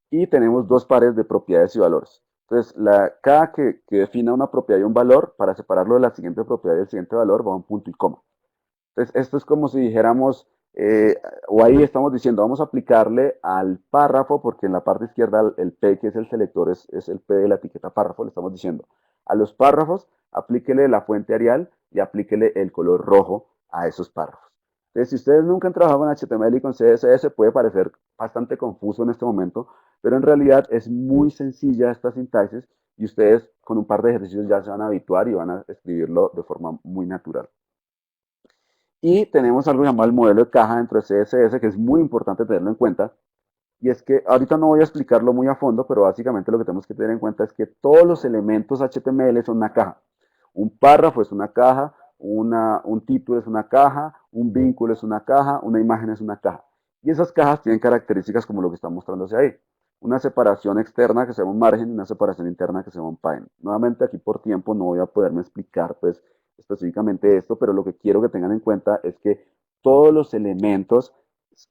y tenemos dos pares de propiedades y valores. Entonces, cada que defina una propiedad y un valor, para separarlo de la siguiente propiedad y el siguiente valor, va a un punto y coma. Entonces, esto es como si dijéramos, o ahí estamos diciendo, vamos a aplicarle al párrafo, porque en la parte izquierda el P, que es el selector, es el P de la etiqueta párrafo, le estamos diciendo, a los párrafos, aplíquele la fuente Arial y aplíquele el color rojo a esos párrafos. Entonces, si ustedes nunca han trabajado con HTML y con CSS, puede parecer bastante confuso en este momento, pero en realidad es muy sencilla esta sintaxis y ustedes con un par de ejercicios ya se van a habituar y van a escribirlo de forma muy natural. Y tenemos algo llamado el modelo de caja dentro de CSS, que es muy importante tenerlo en cuenta. Y es que ahorita no voy a explicarlo muy a fondo, pero básicamente lo que tenemos que tener en cuenta es que todos los elementos HTML son una caja. Un párrafo es una caja, un título es una caja, un vínculo es una caja, una imagen es una caja. Y esas cajas tienen características como lo que está mostrándose ahí. Una separación externa que se llama un margen y una separación interna que se llama un padding. Nuevamente aquí por tiempo no voy a poderme explicar pues específicamente esto, pero lo que quiero que tengan en cuenta es que todos los elementos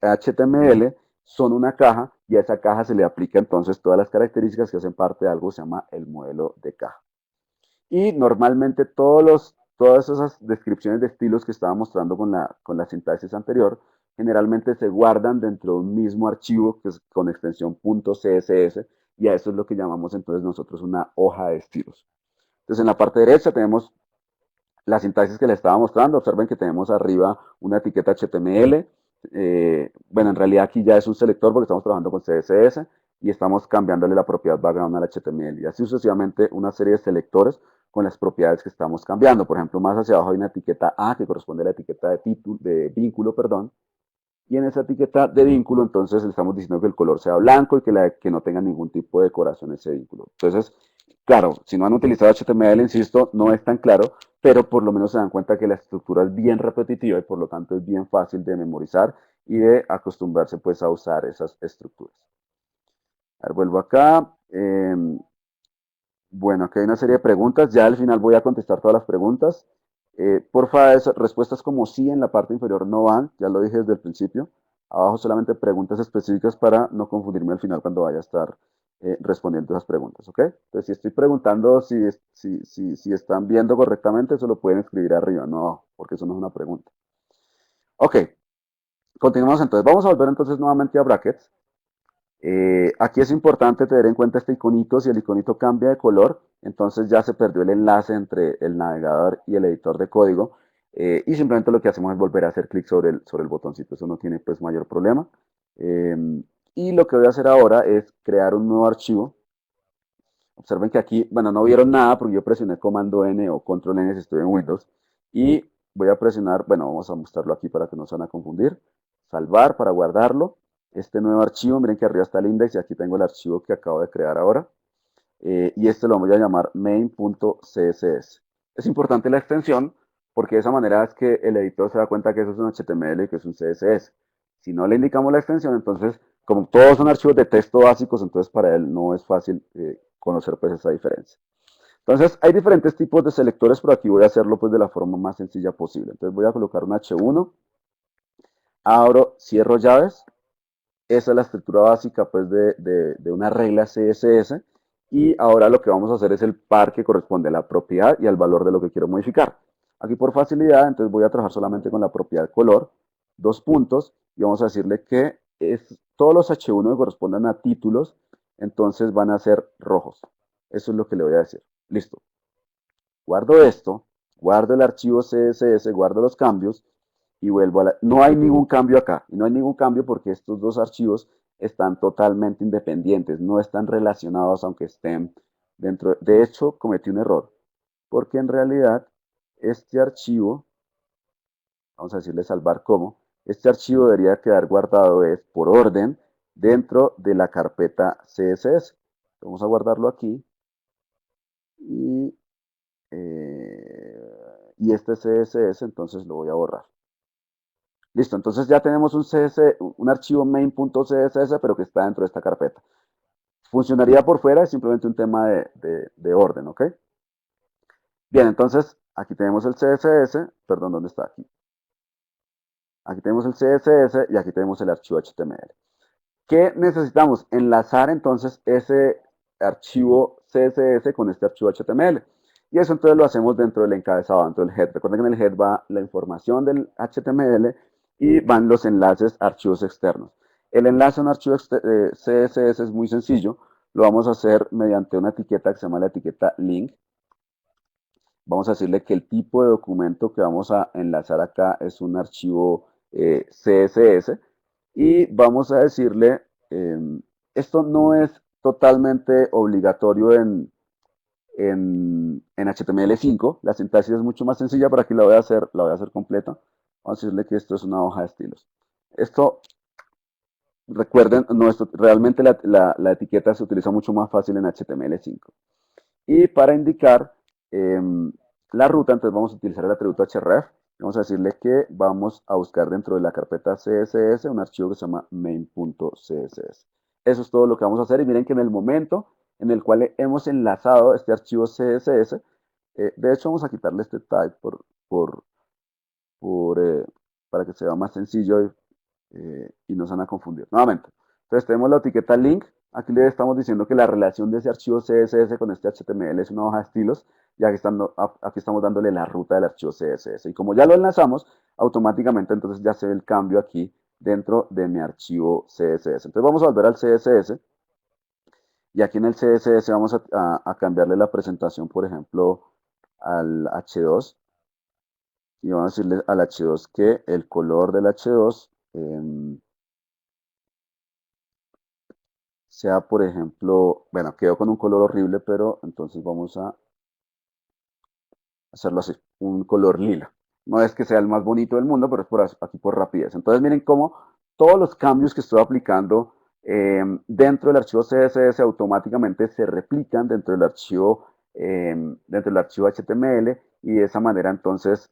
HTML son una caja y a esa caja se le aplica entonces todas las características que hacen parte de algo que se llama el modelo de caja. Y normalmente todas esas descripciones de estilos que estaba mostrando con la sintaxis anterior, generalmente se guardan dentro de un mismo archivo que es con extensión .css y a eso es lo que llamamos entonces nosotros una hoja de estilos. Entonces en la parte derecha tenemos la sintaxis que les estaba mostrando. Observen que tenemos arriba una etiqueta HTML. Bueno, en realidad aquí ya es un selector porque estamos trabajando con CSS y estamos cambiándole la propiedad background al HTML. Y así sucesivamente una serie de selectores con las propiedades que estamos cambiando. Por ejemplo, más hacia abajo hay una etiqueta A que corresponde a la etiqueta de vínculo, perdón. Y en esa etiqueta de vínculo, entonces le estamos diciendo que el color sea blanco y que no tenga ningún tipo de decoración ese vínculo. Entonces, claro, si no han utilizado HTML, insisto, no es tan claro, pero por lo menos se dan cuenta que la estructura es bien repetitiva y por lo tanto es bien fácil de memorizar y de acostumbrarse pues a usar esas estructuras. A ver, vuelvo acá. Bueno, aquí hay una serie de preguntas. Ya al final voy a contestar todas las preguntas. Porfa, esas respuestas como sí en la parte inferior no van, ya lo dije desde el principio. Abajo solamente preguntas específicas para no confundirme al final cuando vaya a estar respondiendo esas preguntas, ¿ok? Entonces, si estoy preguntando si están viendo correctamente, eso lo pueden escribir arriba, no, porque eso no es una pregunta. Ok, continuamos entonces. Vamos a volver entonces nuevamente a brackets. Aquí es importante tener en cuenta este iconito, si el iconito cambia de color, entonces ya se perdió el enlace entre el navegador y el editor de código y simplemente lo que hacemos es volver a hacer clic sobre el botoncito, eso no tiene pues mayor problema. Eh, y lo que voy a hacer ahora es crear un nuevo archivo. Observen que aquí, bueno, no vieron nada porque yo presioné comando N o control N si estoy en Windows y voy a presionar, bueno, vamos a mostrarlo aquí para que no se van a confundir, salvar para guardarlo, este nuevo archivo, miren que arriba está el index y aquí tengo el archivo que acabo de crear ahora, y este lo vamos a llamar main.css. Es importante la extensión porque de esa manera es que el editor se da cuenta que eso es un HTML y que es un CSS. Si no le indicamos la extensión, entonces, como todos son archivos de texto básicos, entonces para él no es fácil conocer pues esa diferencia. Entonces, hay diferentes tipos de selectores, pero aquí voy a hacerlo pues de la forma más sencilla posible. Entonces voy a colocar un H1, abro, cierro llaves. Esa es la estructura básica pues de una regla CSS. Y ahora lo que vamos a hacer es el par que corresponde a la propiedad y al valor de lo que quiero modificar. Aquí por facilidad, entonces voy a trabajar solamente con la propiedad color, dos puntos, y vamos a decirle que todos los H1 que correspondan a títulos, entonces van a ser rojos. Eso es lo que le voy a decir. Listo. Guardo esto, guardo el archivo CSS, guardo los cambios y vuelvo a la... No hay ningún cambio acá. Y no hay ningún cambio porque estos dos archivos están totalmente independientes, no están relacionados aunque estén dentro. De hecho, cometí un error porque en realidad este archivo, vamos a decirle salvar como, este archivo debería quedar guardado es por orden dentro de la carpeta CSS. Vamos a guardarlo aquí y y este CSS entonces lo voy a borrar. Listo, entonces ya tenemos un archivo main.css, pero que está dentro de esta carpeta. Funcionaría por fuera, es simplemente un tema de orden, ¿ok? Bien, entonces aquí tenemos el CSS, perdón, ¿dónde está? Aquí. Aquí tenemos el CSS y aquí tenemos el archivo HTML. ¿Qué necesitamos? Enlazar entonces ese archivo CSS con este archivo HTML. Y eso entonces lo hacemos dentro del encabezado, dentro del head. Recuerden que en el head va la información del HTML y van los enlaces a archivos externos. El enlace a un archivo CSS es muy sencillo. Lo vamos a hacer mediante una etiqueta que se llama la etiqueta link. Vamos a decirle que el tipo de documento que vamos a enlazar acá es un archivo CSS y vamos a decirle, esto no es totalmente obligatorio en HTML5, la sintaxis es mucho más sencilla, pero aquí la voy a hacer completa. Vamos a decirle que esto es una hoja de estilos. Esto, recuerden, no, realmente la etiqueta se utiliza mucho más fácil en HTML5. Y para indicar la ruta, entonces vamos a utilizar el atributo href. Vamos a decirle que vamos a buscar dentro de la carpeta CSS un archivo que se llama main.css. Eso es todo lo que vamos a hacer. Y miren que en el momento en el cual hemos enlazado este archivo CSS, de hecho vamos a quitarle este tag por, por, eh, para que sea más sencillo y no se van a confundir. Nuevamente, entonces tenemos la etiqueta link. Aquí le estamos diciendo que la relación de ese archivo CSS con este HTML es una hoja de estilos. Y aquí estamos dándole la ruta del archivo CSS. Y como ya lo enlazamos, automáticamente entonces ya se ve el cambio aquí dentro de mi archivo CSS. Entonces vamos a volver al CSS. Y aquí en el CSS vamos a cambiarle la presentación, por ejemplo, al H2. Y vamos a decirle al H2 que el color del H2 sea, por ejemplo, bueno, quedó con un color horrible, pero entonces vamos a hacerlo así, un color lila. No es que sea el más bonito del mundo, pero es aquí por rapidez. Entonces miren cómo todos los cambios que estoy aplicando dentro del archivo CSS automáticamente se replican dentro del archivo HTML y de esa manera entonces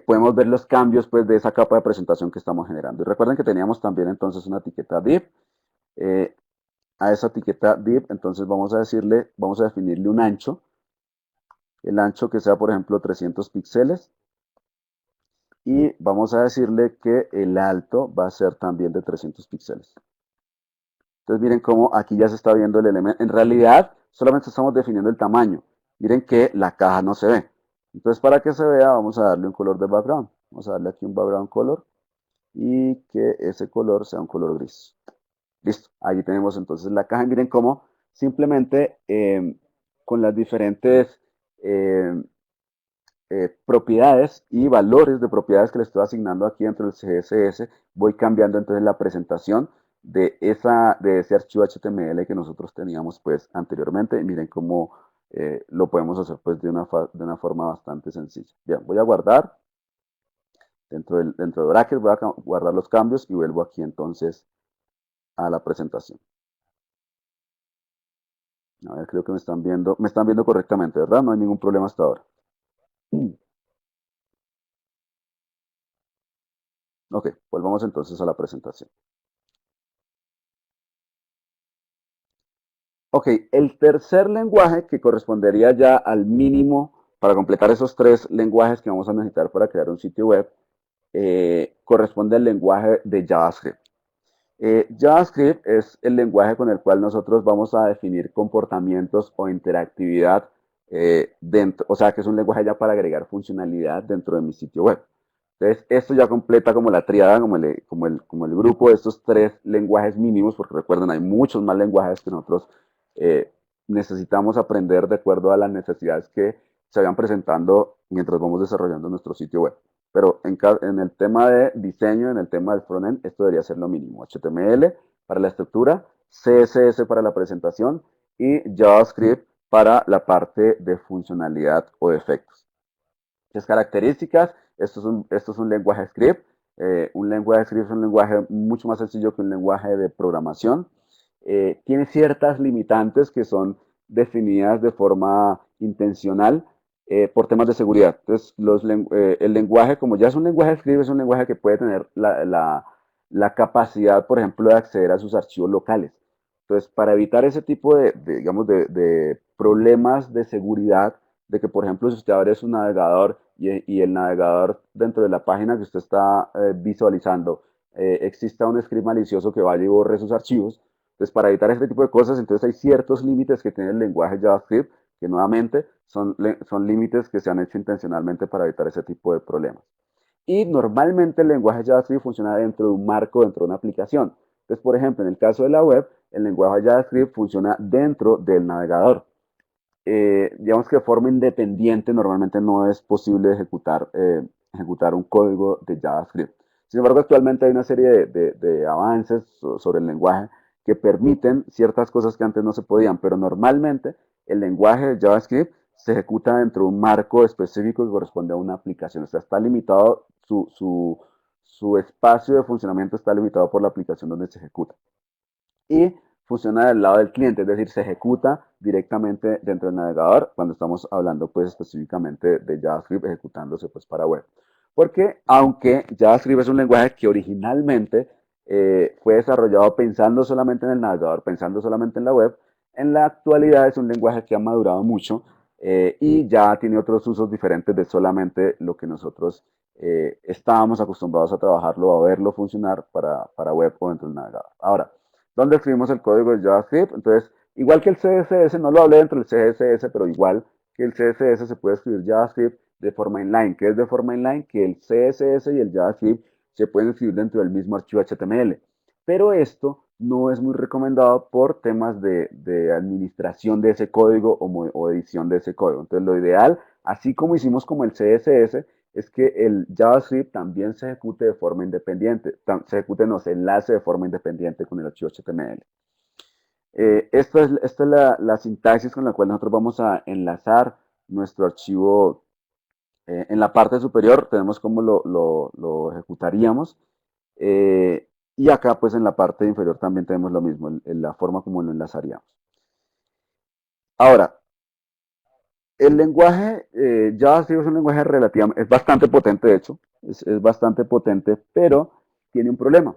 podemos ver los cambios pues, de esa capa de presentación que estamos generando. Y recuerden que teníamos también entonces una etiqueta div. Eh, a esa etiqueta div, entonces vamos a decirle, vamos a definirle un ancho. El ancho que sea, por ejemplo, 300 píxeles. Y vamos a decirle que el alto va a ser también de 300 píxeles. Entonces miren cómo aquí ya se está viendo el elemento. En realidad solamente estamos definiendo el tamaño. Miren que la caja no se ve. Entonces para que se vea vamos a darle un color de background. Vamos a darle aquí un background color y que ese color sea un color gris. Listo, ahí tenemos entonces la caja. Miren cómo simplemente con las diferentes propiedades y valores de propiedades que le estoy asignando aquí dentro del CSS, voy cambiando entonces la presentación de ese archivo HTML que nosotros teníamos pues anteriormente. Y miren cómo lo podemos hacer pues de una forma bastante sencilla. Bien, voy a guardar dentro de brackets, voy a guardar los cambios y vuelvo aquí entonces a la presentación. A ver, creo que me están viendo correctamente, ¿verdad? No hay ningún problema hasta ahora. Ok, volvamos entonces a la presentación. Ok, el tercer lenguaje que correspondería ya al mínimo para completar esos tres lenguajes que vamos a necesitar para crear un sitio web, corresponde al lenguaje de JavaScript. JavaScript es el lenguaje con el cual nosotros vamos a definir comportamientos o interactividad dentro, o sea que es un lenguaje ya para agregar funcionalidad dentro de mi sitio web. Entonces, esto ya completa como la triada, como el grupo de estos tres lenguajes mínimos, porque recuerden, hay muchos más lenguajes que nosotros eh, necesitamos aprender de acuerdo a las necesidades que se vayan presentando mientras vamos desarrollando nuestro sitio web. Pero en el tema de diseño, en el tema del frontend, esto debería ser lo mínimo. HTML para la estructura, CSS para la presentación y JavaScript para la parte de funcionalidad o de efectos. ¿Qué características? Esto es un lenguaje script. Un lenguaje script es un lenguaje mucho más sencillo que un lenguaje de programación. Tiene ciertas limitantes que son definidas de forma intencional por temas de seguridad. Entonces, el lenguaje, como ya es un lenguaje script, es un lenguaje que puede tener la capacidad, por ejemplo, de acceder a sus archivos locales. Entonces, para evitar ese tipo digamos, de problemas de seguridad, de que, por ejemplo, si usted abre su navegador y el navegador dentro de la página que usted está visualizando, exista un script malicioso que vaya y borre sus archivos. Entonces, para evitar este tipo de cosas, entonces hay ciertos límites que tiene el lenguaje JavaScript, que nuevamente son límites que se han hecho intencionalmente para evitar ese tipo de problemas. Y normalmente el lenguaje JavaScript funciona dentro de un marco, dentro de una aplicación. Entonces, por ejemplo, en el caso de la web, el lenguaje JavaScript funciona dentro del navegador. Digamos que de forma independiente normalmente no es posible ejecutar un código de JavaScript. Sin embargo, actualmente hay una serie de avances sobre el lenguaje que permiten ciertas cosas que antes no se podían, pero normalmente el lenguaje de JavaScript se ejecuta dentro de un marco específico que corresponde a una aplicación. O sea, está limitado, su espacio de funcionamiento está limitado por la aplicación donde se ejecuta. Y funciona del lado del cliente, es decir, se ejecuta directamente dentro del navegador cuando estamos hablando pues específicamente de JavaScript ejecutándose pues para web. Porque aunque JavaScript es un lenguaje que originalmente fue desarrollado pensando solamente en el navegador, pensando solamente en la web, en la actualidad es un lenguaje que ha madurado mucho y ya tiene otros usos diferentes de solamente lo que nosotros estábamos acostumbrados a trabajarlo, a verlo funcionar para web o dentro del navegador. Ahora, ¿dónde escribimos el código de JavaScript? Entonces, igual que el CSS, no lo hablé dentro del CSS, pero igual que el CSS se puede escribir JavaScript de forma inline. ¿Qué es de forma inline? Que el CSS y el JavaScript se pueden escribir dentro del mismo archivo HTML. Pero esto no es muy recomendado por temas de administración de ese código o edición de ese código. Entonces, lo ideal, así como hicimos como el CSS, es que el JavaScript también se ejecute de forma independiente, se enlace de forma independiente con el archivo HTML. Esta es la sintaxis con la cual nosotros vamos a enlazar nuestro archivo. En la parte superior tenemos cómo lo ejecutaríamos. Y acá pues en la parte inferior también tenemos lo mismo, la forma como lo enlazaríamos. Ahora, el lenguaje JavaScript es un lenguaje relativamente, es bastante potente de hecho, es bastante potente, pero tiene un problema.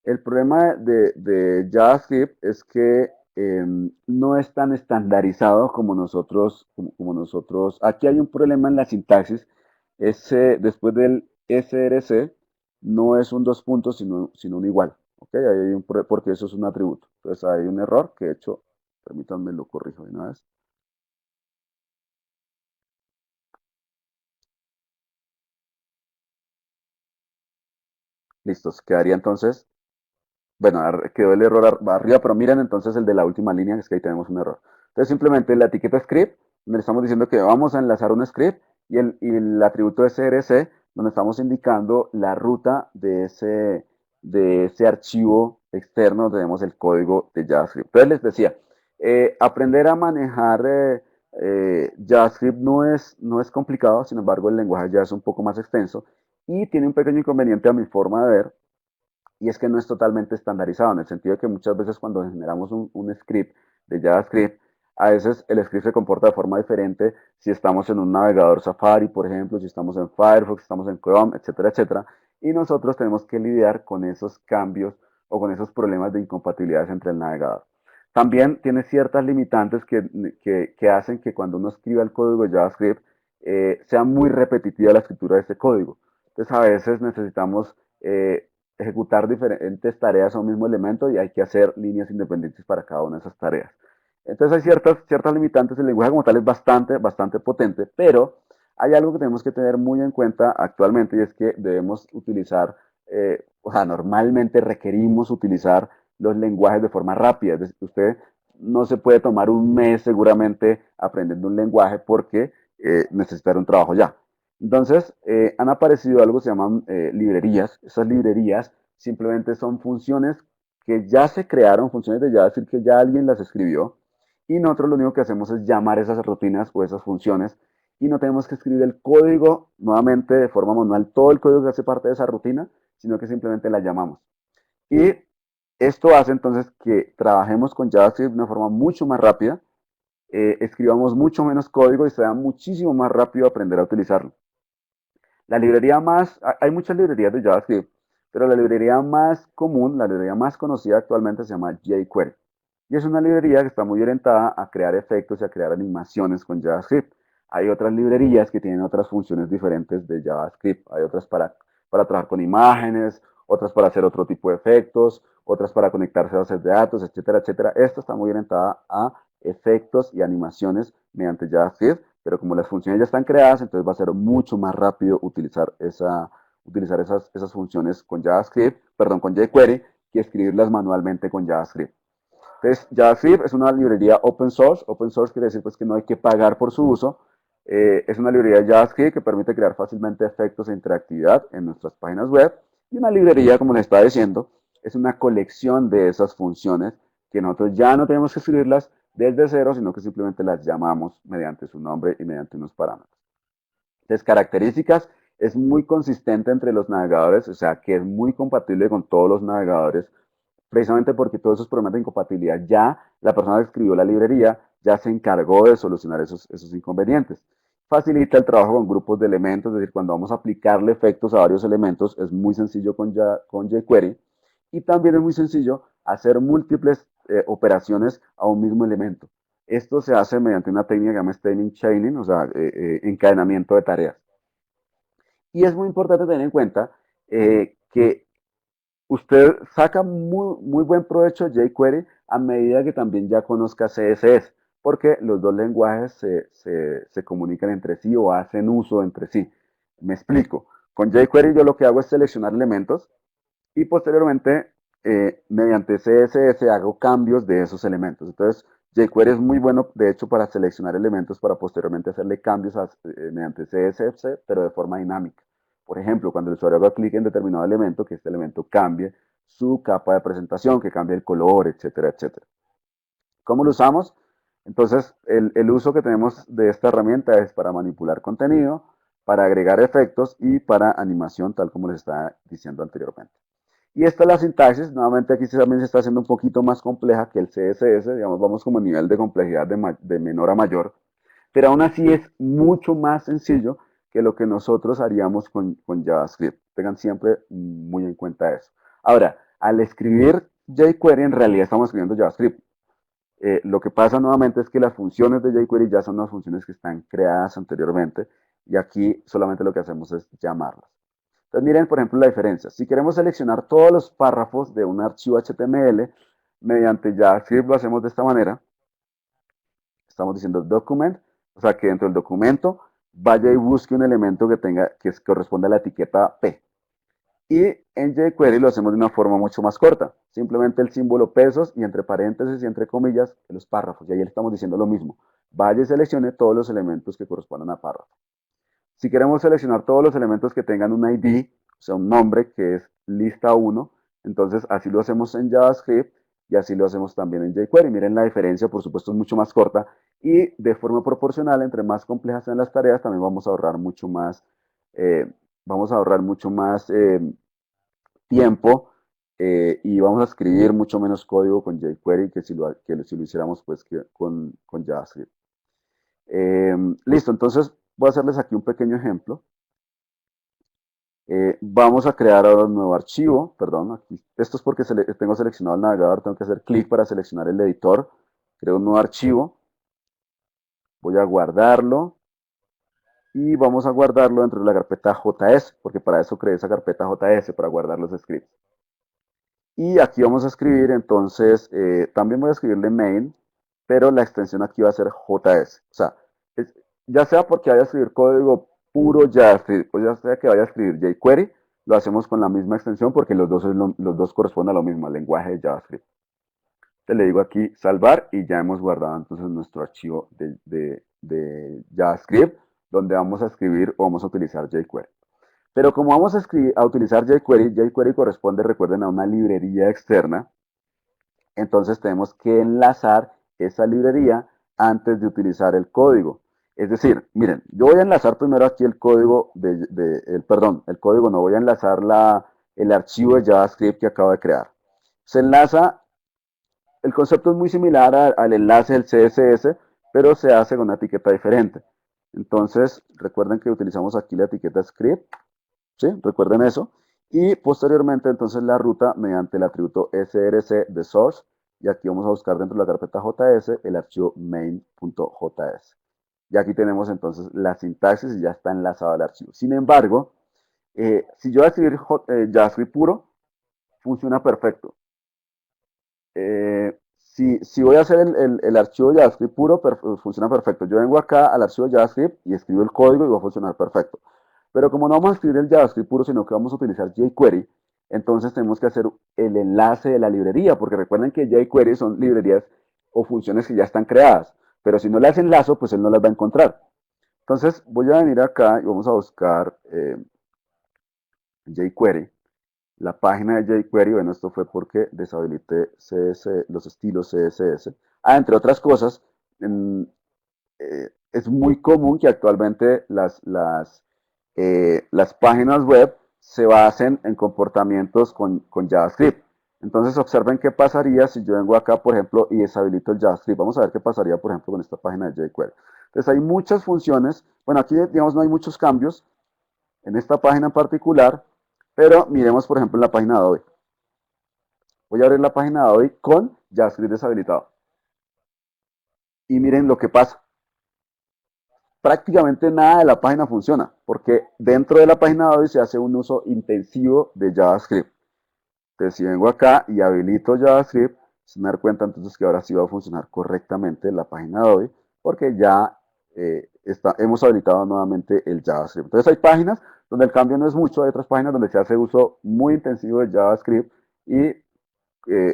El problema de JavaScript es que no es tan estandarizado como como nosotros. Aquí hay un problema en la sintaxis. Después del src no es un dos puntos, sino un igual. ¿Okay? Porque eso es un atributo. Entonces hay un error que de hecho, permítanme lo corrijo de una vez. Listos, quedaría entonces, bueno, quedó el error arriba, pero miren entonces el de la última línea, es que ahí tenemos un error. Entonces simplemente la etiqueta script, donde estamos diciendo que vamos a enlazar un script, y el atributo src, donde estamos indicando la ruta de ese archivo externo donde tenemos el código de JavaScript. Entonces les decía, aprender a manejar JavaScript no es complicado, sin embargo el lenguaje ya es un poco más extenso y tiene un pequeño inconveniente a mi forma de ver, y es que no es totalmente estandarizado, en el sentido de que muchas veces cuando generamos un script de JavaScript, a veces el script se comporta de forma diferente si estamos en un navegador Safari, por ejemplo, si estamos en Firefox, si estamos en Chrome, etcétera, etcétera, y nosotros tenemos que lidiar con esos cambios o con esos problemas de incompatibilidades entre el navegador. También tiene ciertas limitantes que hacen que cuando uno escriba el código de JavaScript sea muy repetitiva la escritura de este código. Entonces a veces necesitamos ejecutar diferentes tareas a un mismo elemento y hay que hacer líneas independientes para cada una de esas tareas. Entonces hay ciertas limitantes, el lenguaje como tal es bastante potente, pero hay algo que tenemos que tener muy en cuenta actualmente y es que debemos utilizar, o sea, normalmente requerimos utilizar los lenguajes de forma rápida. Es decir, usted no se puede tomar un mes seguramente aprendiendo un lenguaje porque necesitar un trabajo ya. Entonces, han aparecido algo que se llaman librerías. Esas librerías simplemente son funciones que ya se crearon, funciones de JavaScript que ya alguien las escribió, y nosotros lo único que hacemos es llamar esas rutinas o esas funciones y no tenemos que escribir el código nuevamente de forma manual, todo el código que hace parte de esa rutina, sino que simplemente la llamamos. Y esto hace entonces que trabajemos con JavaScript de una forma mucho más rápida, escribamos mucho menos código y sea muchísimo más rápido aprender a utilizarlo. La librería más, hay muchas librerías de JavaScript, pero la librería más común, la librería más conocida actualmente se llama jQuery. Y es una librería que está muy orientada a crear efectos y a crear animaciones con JavaScript. Hay otras librerías que tienen otras funciones diferentes de JavaScript. Hay otras para trabajar con imágenes, otras para hacer otro tipo de efectos, otras para conectarse a bases de datos, etcétera, etcétera. Esta está muy orientada a efectos y animaciones mediante JavaScript, pero como las funciones ya están creadas, entonces va a ser mucho más rápido utilizar esas funciones con JavaScript, perdón, con jQuery, que escribirlas manualmente con JavaScript. Entonces, JavaScript es una librería open source. Open source quiere decir pues, que no hay que pagar por su uso. Es una librería de JavaScript que permite crear fácilmente efectos e interactividad en nuestras páginas web. Y una librería, como les estaba diciendo, es una colección de esas funciones que nosotros ya no tenemos que escribirlas desde cero, sino que simplemente las llamamos mediante su nombre y mediante unos parámetros. Entonces, características es muy consistente entre los navegadores, o sea, que es muy compatible con todos los navegadores, precisamente porque todos esos problemas de incompatibilidad ya la persona que escribió la librería ya se encargó de solucionar esos inconvenientes. Facilita el trabajo con grupos de elementos, es decir, cuando vamos a aplicarle efectos a varios elementos, es muy sencillo con jQuery. Y también es muy sencillo hacer múltiples operaciones a un mismo elemento. Esto se hace mediante una técnica que se llama staining chaining, o sea, encadenamiento de tareas. Y es muy importante tener en cuenta que usted saca muy buen provecho de jQuery a medida que también ya conozca CSS, porque los dos lenguajes se comunican entre sí o hacen uso entre sí. Me explico. Con jQuery yo lo que hago es seleccionar elementos y posteriormente, mediante CSS, hago cambios de esos elementos. Entonces, jQuery es muy bueno, de hecho, para seleccionar elementos para posteriormente hacerle cambios mediante CSS, pero de forma dinámica. Por ejemplo, cuando el usuario haga clic en determinado elemento, que este elemento cambie su capa de presentación, que cambie el color, etcétera, etcétera. ¿Cómo lo usamos? Entonces, el uso que tenemos de esta herramienta es para manipular contenido, para agregar efectos y para animación, tal como les estaba diciendo anteriormente. Y esta es la sintaxis, nuevamente aquí también se está haciendo un poquito más compleja que el CSS, digamos, vamos como nivel de complejidad de menor a mayor, pero aún así es mucho más sencillo que lo que nosotros haríamos con JavaScript. Tengan siempre muy en cuenta eso. Ahora, al escribir jQuery, en realidad estamos escribiendo JavaScript. Lo que pasa nuevamente es que las funciones de jQuery ya son las funciones que están creadas anteriormente y aquí solamente lo que hacemos es llamarlas. Entonces miren, por ejemplo, la diferencia. Si queremos seleccionar todos los párrafos de un archivo HTML, mediante JavaScript lo hacemos de esta manera. Estamos diciendo document, o sea que dentro del documento vaya y busque un elemento que corresponda a la etiqueta P. Y en jQuery lo hacemos de una forma mucho más corta. Simplemente el símbolo pesos y entre paréntesis y entre comillas los párrafos. Y ahí le estamos diciendo lo mismo. Vaya y seleccione todos los elementos que correspondan a párrafo. Si queremos seleccionar todos los elementos que tengan un ID, o sea, un nombre que es lista 1, entonces así lo hacemos en JavaScript y así lo hacemos también en jQuery. Miren la diferencia, por supuesto es mucho más corta Y de forma proporcional, entre más complejas sean las tareas, también eh, vamos a ahorrar mucho más tiempo y vamos a escribir mucho menos código con jQuery que si lo hiciéramos pues con JavaScript. Listo, entonces voy a hacerles aquí un pequeño ejemplo. Vamos a crear ahora un nuevo archivo, perdón, aquí, esto es porque tengo seleccionado el navegador, tengo que hacer clic para seleccionar el editor, creo un nuevo archivo, voy a guardarlo y vamos a guardarlo dentro de la carpeta JS, porque para eso creé esa carpeta JS, para guardar los scripts. Y aquí vamos a escribir, entonces, también voy a escribirle main, pero la extensión aquí va a ser JS. O sea, es- ya sea porque vaya a escribir código puro JavaScript, o ya sea que vaya a escribir jQuery, lo hacemos con la misma extensión porque los dos corresponden a lo mismo, al lenguaje de JavaScript. Entonces le digo aquí salvar y ya hemos guardado entonces nuestro archivo de JavaScript, donde vamos a escribir o vamos a utilizar jQuery. Pero como vamos a utilizar jQuery, jQuery corresponde, recuerden, a una librería externa, entonces tenemos que enlazar esa librería antes de utilizar el código. Es decir, miren, yo voy a enlazar primero aquí el código perdón, el código no, voy a enlazar el archivo de JavaScript que acabo de crear. Se enlaza, el concepto es muy similar al enlace del CSS, pero se hace con una etiqueta diferente. Entonces, recuerden que utilizamos aquí la etiqueta script, ¿sí? Recuerden eso. Y posteriormente, entonces, la ruta mediante el atributo src de source. Y aquí vamos a buscar dentro de la carpeta JS el archivo main.js. Y aquí tenemos entonces la sintaxis y ya está enlazado al archivo. Sin embargo, si yo voy a escribir JavaScript puro, funciona perfecto. Si voy a hacer el archivo JavaScript puro, funciona perfecto. Yo vengo acá al archivo JavaScript y escribo el código y va a funcionar perfecto. Pero como no vamos a escribir el JavaScript puro, sino que vamos a utilizar jQuery, entonces tenemos que hacer el enlace de la librería, porque recuerden que jQuery son librerías o funciones que ya están creadas. Pero si no las enlazo, pues él no las va a encontrar. Entonces voy a venir acá y vamos a buscar jQuery. La página de jQuery, bueno, esto fue porque deshabilité los estilos CSS. Entre otras cosas, es muy común que actualmente las páginas web se basen en comportamientos con JavaScript. Entonces observen qué pasaría si yo vengo acá, por ejemplo, y deshabilito el JavaScript. Vamos a ver qué pasaría, por ejemplo, con esta página de jQuery. Entonces hay muchas funciones. Bueno, aquí digamos no hay muchos cambios en esta página en particular, pero miremos, por ejemplo, en la página de Adobe. Voy a abrir la página de Adobe con JavaScript deshabilitado. Y miren lo que pasa. Prácticamente nada de la página funciona, porque dentro de la página de Adobe se hace un uso intensivo de JavaScript. Entonces, si vengo acá y habilito JavaScript, se me da cuenta entonces que ahora sí va a funcionar correctamente la página de Adobe, porque ya hemos habilitado nuevamente el JavaScript. Entonces, hay páginas donde el cambio no es mucho, hay otras páginas donde se hace uso muy intensivo de JavaScript y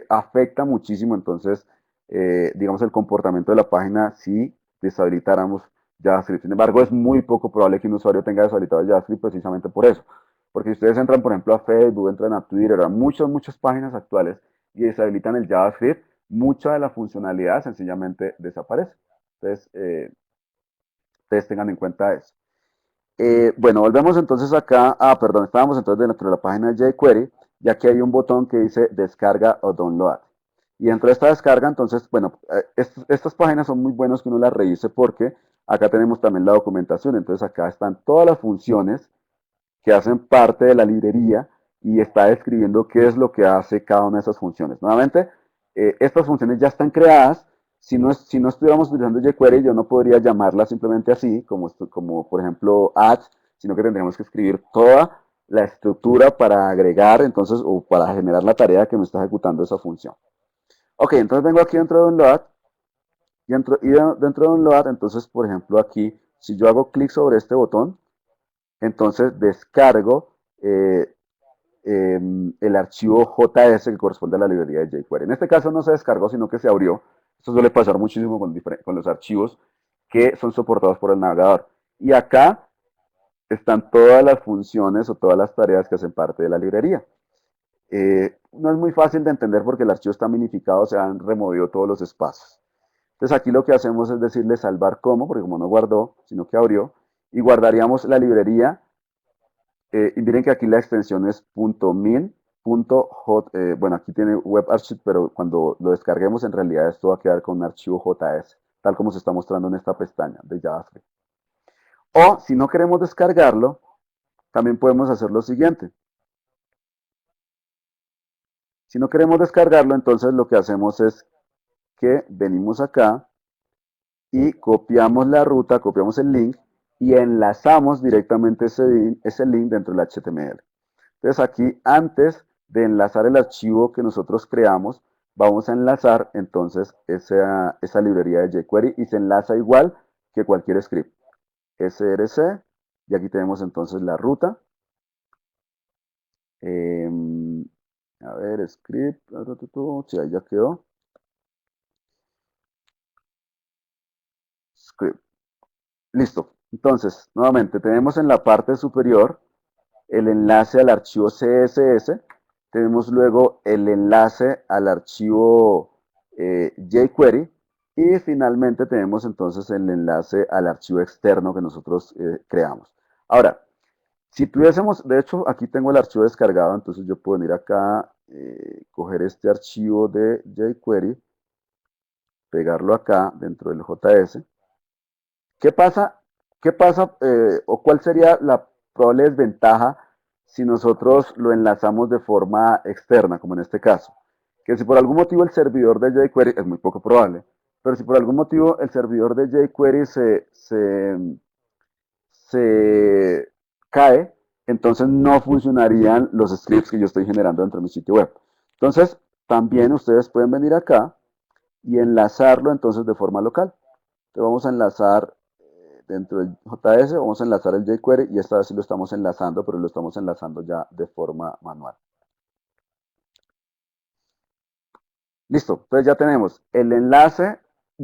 afecta muchísimo entonces, digamos, el comportamiento de la página si deshabilitáramos JavaScript. Sin embargo, es muy poco probable que un usuario tenga deshabilitado JavaScript precisamente por eso. Porque si ustedes entran, por ejemplo, a Facebook, entran a Twitter, a muchas páginas actuales y deshabilitan el JavaScript, mucha de la funcionalidad sencillamente desaparece. Entonces, ustedes tengan en cuenta eso. Bueno, volvemos entonces acá. Perdón, estábamos entonces dentro de la página de jQuery, ya que hay un botón que dice descarga o download. Y dentro de esta descarga, entonces, bueno, estas páginas son muy buenas que uno las revise porque acá tenemos también la documentación. Entonces acá están todas las funciones que hacen parte de la librería y está describiendo qué es lo que hace cada una de esas funciones. Nuevamente, estas funciones ya están creadas. Si no estuviéramos utilizando jQuery, yo no podría llamarla simplemente así, como por ejemplo add, sino que tendríamos que escribir toda la estructura para agregar, entonces, o para generar la tarea que me está ejecutando esa función. Ok, entonces vengo aquí dentro de Download, dentro de Download, entonces, por ejemplo, aquí, si yo hago clic sobre este botón, entonces descargo el archivo JS que corresponde a la librería de jQuery. En este caso no se descargó, sino que se abrió. Esto suele pasar muchísimo con los archivos que son soportados por el navegador. Y acá están todas las funciones o todas las tareas que hacen parte de la librería. No es muy fácil de entender porque el archivo está minificado, se han removido todos los espacios. Entonces aquí lo que hacemos es decirle salvar como, porque como no guardó, sino que abrió, y guardaríamos la librería. Y miren que aquí la extensión es .min, bueno, aquí tiene WebArchive, pero cuando lo descarguemos en realidad esto va a quedar con un archivo JS, tal como se está mostrando en esta pestaña de JavaScript. O si no queremos descargarlo, también podemos hacer lo siguiente. Si no queremos descargarlo, entonces lo que hacemos es que venimos acá y copiamos la ruta, copiamos el link y enlazamos directamente ese link dentro del HTML. Entonces aquí, antes de enlazar el archivo que nosotros creamos, vamos a enlazar entonces esa librería de jQuery y se enlaza igual que cualquier script. src, y aquí tenemos entonces la ruta. A ver, script, sí, ahí ya quedó. Script. Listo. Entonces, nuevamente, tenemos en la parte superior el enlace al archivo CSS, tenemos luego el enlace al archivo jQuery y finalmente tenemos entonces el enlace al archivo externo que nosotros creamos. Ahora, si tuviésemos, de hecho aquí tengo el archivo descargado, entonces yo puedo venir acá, coger este archivo de jQuery, pegarlo acá dentro del JS. ¿Qué pasa? ¿Qué pasa o cuál sería la probable desventaja si nosotros lo enlazamos de forma externa, como en este caso? Que si por algún motivo el servidor de jQuery, es muy poco probable, pero si por algún motivo el servidor de jQuery se cae, entonces no funcionarían los scripts que yo estoy generando dentro de mi sitio web. Entonces, también ustedes pueden venir acá y enlazarlo entonces de forma local. Entonces vamos a enlazar dentro del JS, vamos a enlazar el jQuery y esta vez sí lo estamos enlazando, pero lo estamos enlazando ya de forma manual. Listo, entonces ya tenemos el enlace.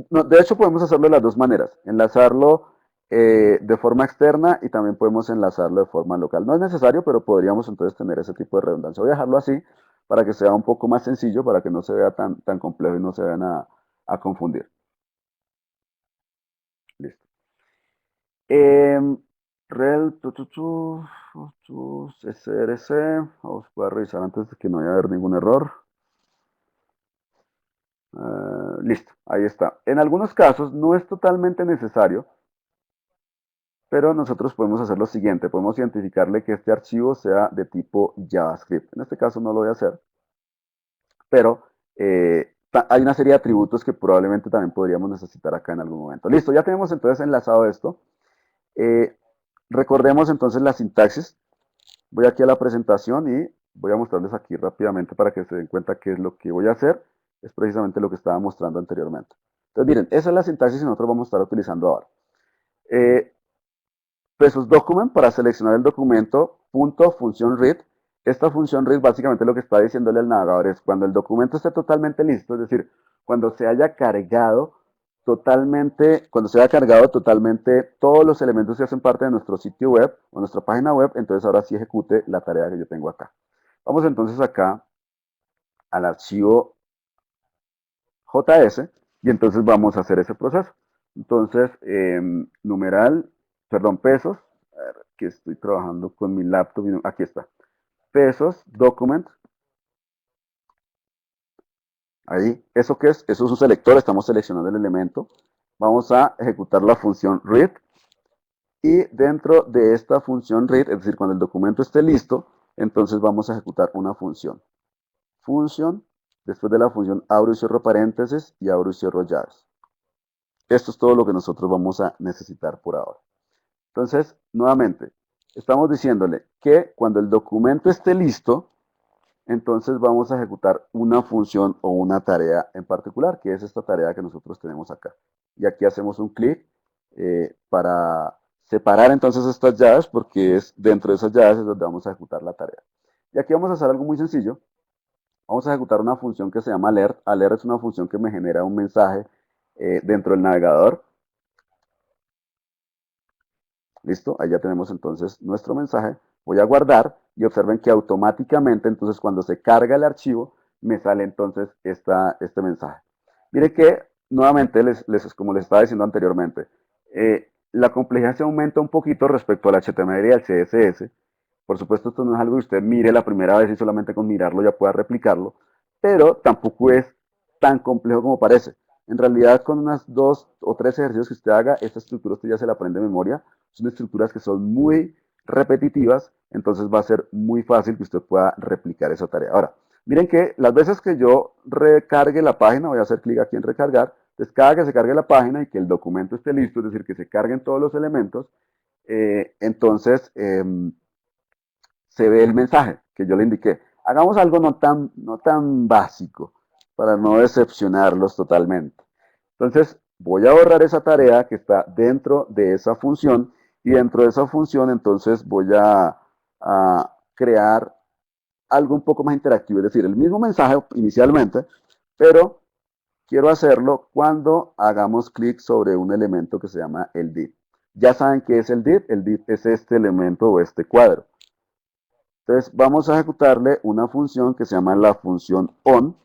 No, de hecho podemos hacerlo de las dos maneras, enlazarlo de forma externa y también podemos enlazarlo de forma local. No es necesario, pero podríamos entonces tener ese tipo de redundancia. Voy a dejarlo así para que sea un poco más sencillo, para que no se vea tan complejo y no se vayan a confundir. Listo. Rel, SRC, voy a revisar antes de que no vaya a haber ningún error. Listo, ahí está. En algunos casos no es totalmente necesario, pero nosotros podemos hacer lo siguiente, podemos identificarle que este archivo sea de tipo JavaScript. En este caso no lo voy a hacer, pero hay una serie de atributos que probablemente también podríamos necesitar acá en algún momento. Listo, ya tenemos entonces enlazado esto. Eh, recordemos entonces la sintaxis. Voy aquí a la presentación y voy a mostrarles aquí rápidamente para que se den cuenta qué es lo que voy a hacer. Es precisamente lo que estaba mostrando anteriormente. Entonces, miren, esa es la sintaxis que nosotros vamos a estar utilizando ahora. Pesos document para seleccionar el documento, punto función read. Esta función read básicamente lo que está diciéndole al navegador es cuando el documento esté totalmente listo, es decir, cuando se haya cargado totalmente todos los elementos que hacen parte de nuestro sitio web o nuestra página web, entonces ahora sí ejecute la tarea que yo tengo acá. Vamos entonces acá al archivo JS y entonces vamos a hacer ese proceso. Entonces, numeral, perdón, pesos, a ver, que estoy trabajando con mi laptop, aquí está, pesos, document, ahí, ¿eso qué es? Eso es un selector, estamos seleccionando el elemento, vamos a ejecutar la función read y dentro de esta función read, es decir, cuando el documento esté listo, entonces vamos a ejecutar una función. Función, después de la función abro y cierro paréntesis y abro y cierro llaves. Esto es todo lo que nosotros vamos a necesitar por ahora. Entonces, nuevamente, estamos diciéndole que cuando el documento esté listo, entonces vamos a ejecutar una función o una tarea en particular, que es esta tarea que nosotros tenemos acá. Y aquí hacemos un clic para separar entonces estas llaves, porque es dentro de esas llaves es donde vamos a ejecutar la tarea. Y aquí vamos a hacer algo muy sencillo. Vamos a ejecutar una función que se llama alert. Alert es una función que me genera un mensaje dentro del navegador. Listo, ahí ya tenemos entonces nuestro mensaje. Voy a guardar y observen que automáticamente entonces cuando se carga el archivo me sale entonces este mensaje. Mire que nuevamente, como les estaba diciendo anteriormente, la complejidad se aumenta un poquito respecto al HTML y al CSS. Por supuesto, esto no es algo que usted mire la primera vez y solamente con mirarlo ya pueda replicarlo, pero tampoco es tan complejo como parece. En realidad, con unas 2 o 3 ejercicios que usted haga, esta estructura usted ya se la aprende de memoria. Son estructuras que son muy repetitivas, entonces va a ser muy fácil que usted pueda replicar esa tarea. Ahora, miren que las veces que yo recargue la página, voy a hacer clic aquí en recargar, entonces cada que se cargue la página y que el documento esté listo, es decir, que se carguen todos los elementos, entonces se ve el mensaje que yo le indiqué. Hagamos algo no tan básico para no decepcionarlos totalmente. Entonces voy a borrar esa tarea que está dentro de esa función y dentro de esa función entonces voy a crear algo un poco más interactivo, es decir, el mismo mensaje inicialmente, pero quiero hacerlo cuando hagamos clic sobre un elemento que se llama el div. Ya saben qué es el div. El div es este elemento o este cuadro. Entonces vamos a ejecutarle una función que se llama la función on.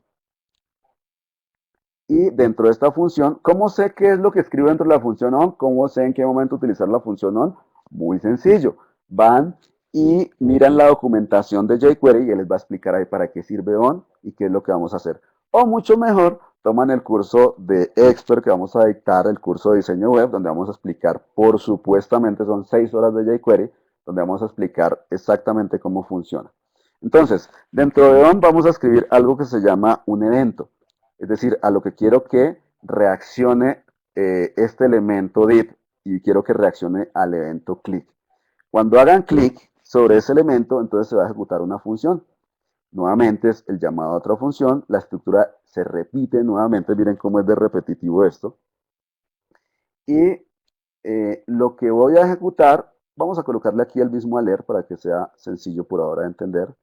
Y dentro de esta función, ¿cómo sé qué es lo que escribo dentro de la función on? ¿Cómo sé en qué momento utilizar la función on? Muy sencillo. Van y miran la documentación de jQuery y él les va a explicar ahí para qué sirve on y qué es lo que vamos a hacer. O mucho mejor, toman el curso de Expert que vamos a dictar, el curso de diseño web, donde vamos a explicar, por supuestamente son 6 horas de jQuery, donde vamos a explicar exactamente cómo funciona. Entonces, dentro de on vamos a escribir algo que se llama un evento. Es decir, a lo que quiero que reaccione este elemento div y quiero que reaccione al evento click. Cuando hagan clic sobre ese elemento, entonces se va a ejecutar una función. Nuevamente es el llamado a otra función, la estructura se repite nuevamente, miren cómo es de repetitivo esto. Y lo que voy a ejecutar, vamos a colocarle aquí el mismo alert para que sea sencillo por ahora de entender.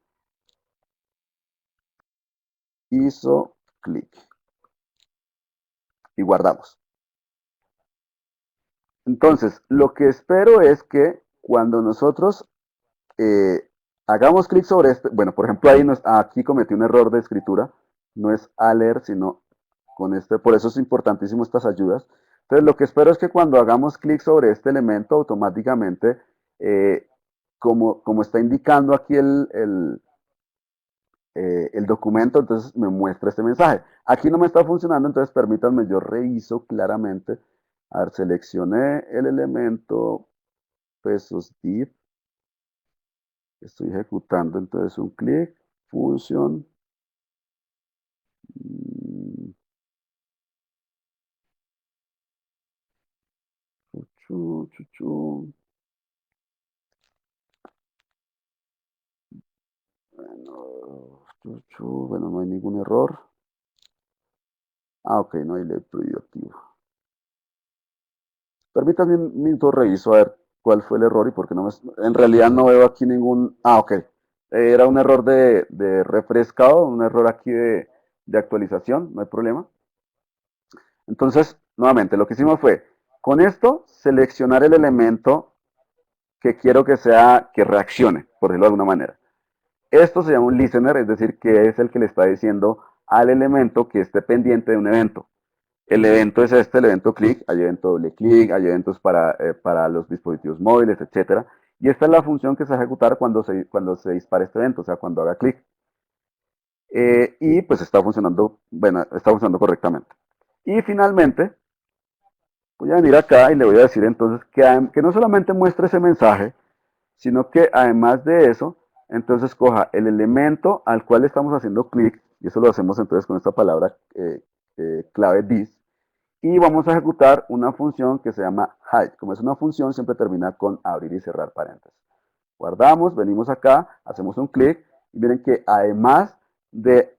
Hizo clic y guardamos. Entonces, lo que espero es que cuando nosotros hagamos clic sobre este, bueno, por ejemplo, aquí cometí un error de escritura, no es alert, sino con este, por eso es importantísimo estas ayudas. Entonces, lo que espero es que cuando hagamos clic sobre este elemento, automáticamente, eh, como está indicando aquí el documento, entonces me muestra este mensaje. Aquí no me está funcionando, entonces permítanme, yo reviso claramente. A ver, seleccioné el elemento pesos div, estoy ejecutando entonces un clic, función, chuchu, chuchu, bueno, chuchu, bueno, no hay ningún error. Ah, ok, no hay ley prohibitivo. Permítanme un minuto, reviso a ver cuál fue el error y por qué no me... En realidad no veo aquí ningún... Ah, ok. Era un error de refrescado, un error aquí de actualización, no hay problema. Entonces, nuevamente, lo que hicimos fue, con esto, seleccionar el elemento que quiero que reaccione, por decirlo de alguna manera. Esto se llama un listener, es decir, que es el que le está diciendo al elemento que esté pendiente de un evento. El evento es este, el evento click, hay evento doble clic, hay eventos para los dispositivos móviles, etcétera. Y esta es la función que se va a ejecutar cuando se dispare este evento, o sea, cuando haga clic. Y pues está funcionando, bueno, está funcionando correctamente. Y finalmente, voy a venir acá y le voy a decir entonces que no solamente muestre ese mensaje, sino que además de eso, entonces coja el elemento al cual estamos haciendo clic, y eso lo hacemos entonces con esta palabra clave this, y vamos a ejecutar una función que se llama hide. Como es una función, siempre termina con abrir y cerrar paréntesis. Guardamos, venimos acá, hacemos un clic, y miren que además de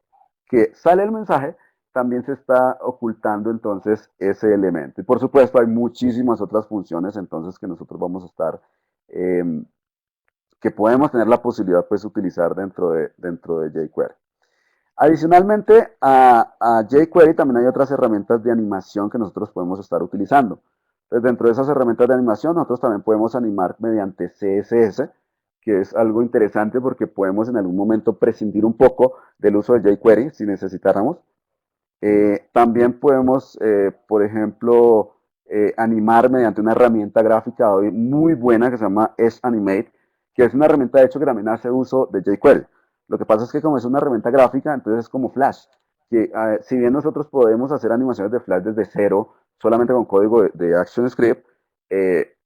que sale el mensaje, también se está ocultando entonces ese elemento. Y por supuesto hay muchísimas otras funciones entonces que nosotros vamos a estar eh, que podemos tener la posibilidad pues utilizar dentro de jQuery. Adicionalmente a jQuery también hay otras herramientas de animación que nosotros podemos estar utilizando. Entonces, dentro de esas herramientas de animación nosotros también podemos animar mediante CSS, que es algo interesante porque podemos en algún momento prescindir un poco del uso de jQuery si necesitáramos. También podemos, por ejemplo, animar mediante una herramienta gráfica hoy muy buena que se llama S-Animate, que es una herramienta de hecho que también hace uso de jQuery. Lo que pasa es que como es una herramienta gráfica, entonces es como Flash, que si bien nosotros podemos hacer animaciones de Flash desde cero, solamente con código de ActionScript,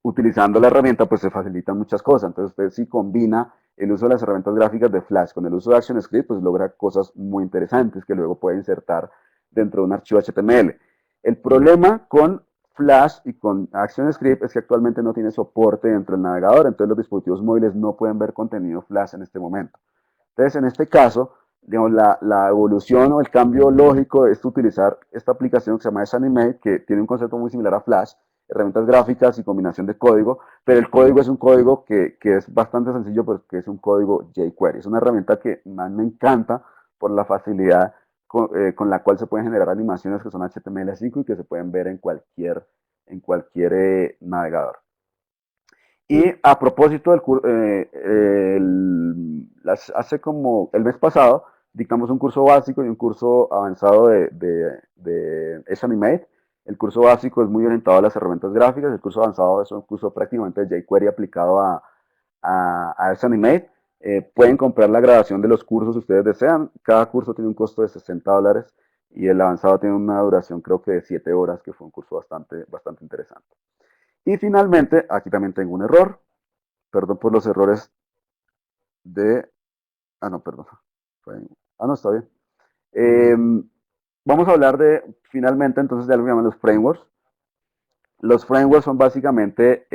utilizando la herramienta pues se facilitan muchas cosas. Entonces usted si combina el uso de las herramientas gráficas de Flash con el uso de ActionScript, pues logra cosas muy interesantes que luego puede insertar dentro de un archivo HTML. El problema con Flash y con ActionScript es que actualmente no tiene soporte dentro del navegador, entonces los dispositivos móviles no pueden ver contenido Flash en este momento. Entonces, en este caso, digamos, la evolución o el cambio lógico es utilizar esta aplicación que se llama S-Animate, que tiene un concepto muy similar a Flash, herramientas gráficas y combinación de código, pero el código es un código que es bastante sencillo porque es un código jQuery. Es una herramienta que más me encanta por la facilidad con la cual se pueden generar animaciones que son HTML5 y que se pueden ver en cualquier navegador. Y a propósito hace como el mes pasado dictamos un curso básico y un curso avanzado de S-Animate. El curso básico es muy orientado a las herramientas gráficas, el curso avanzado es un curso prácticamente de jQuery aplicado a S-Animate. Pueden comprar la grabación de los cursos si ustedes desean. Cada curso tiene un costo de $60 y el avanzado tiene una duración creo que de 7 horas, que fue un curso bastante interesante. Y finalmente, aquí también tengo un error. Perdón por los errores de... Ah, no, perdón. No, está bien. Eh, Vamos a hablar finalmente, entonces, de algo que llaman los frameworks. Los frameworks son básicamente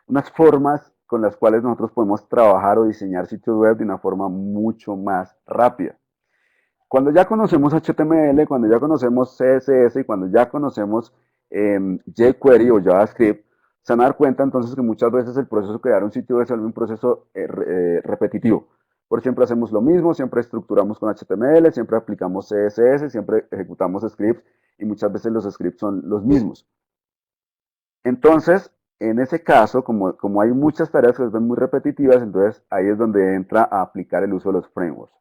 unas formas con las cuales nosotros podemos trabajar o diseñar sitios web de una forma mucho más rápida. Cuando ya conocemos HTML, cuando ya conocemos CSS y cuando ya conocemos jQuery o JavaScript, se van a dar cuenta entonces que muchas veces el proceso de crear un sitio web se vuelve un proceso repetitivo. Por siempre hacemos lo mismo, siempre estructuramos con HTML, siempre aplicamos CSS, siempre ejecutamos scripts y muchas veces los scripts son los mismos. Entonces, en ese caso, como hay muchas tareas que son muy repetitivas, entonces ahí es donde entra a aplicar el uso de los frameworks.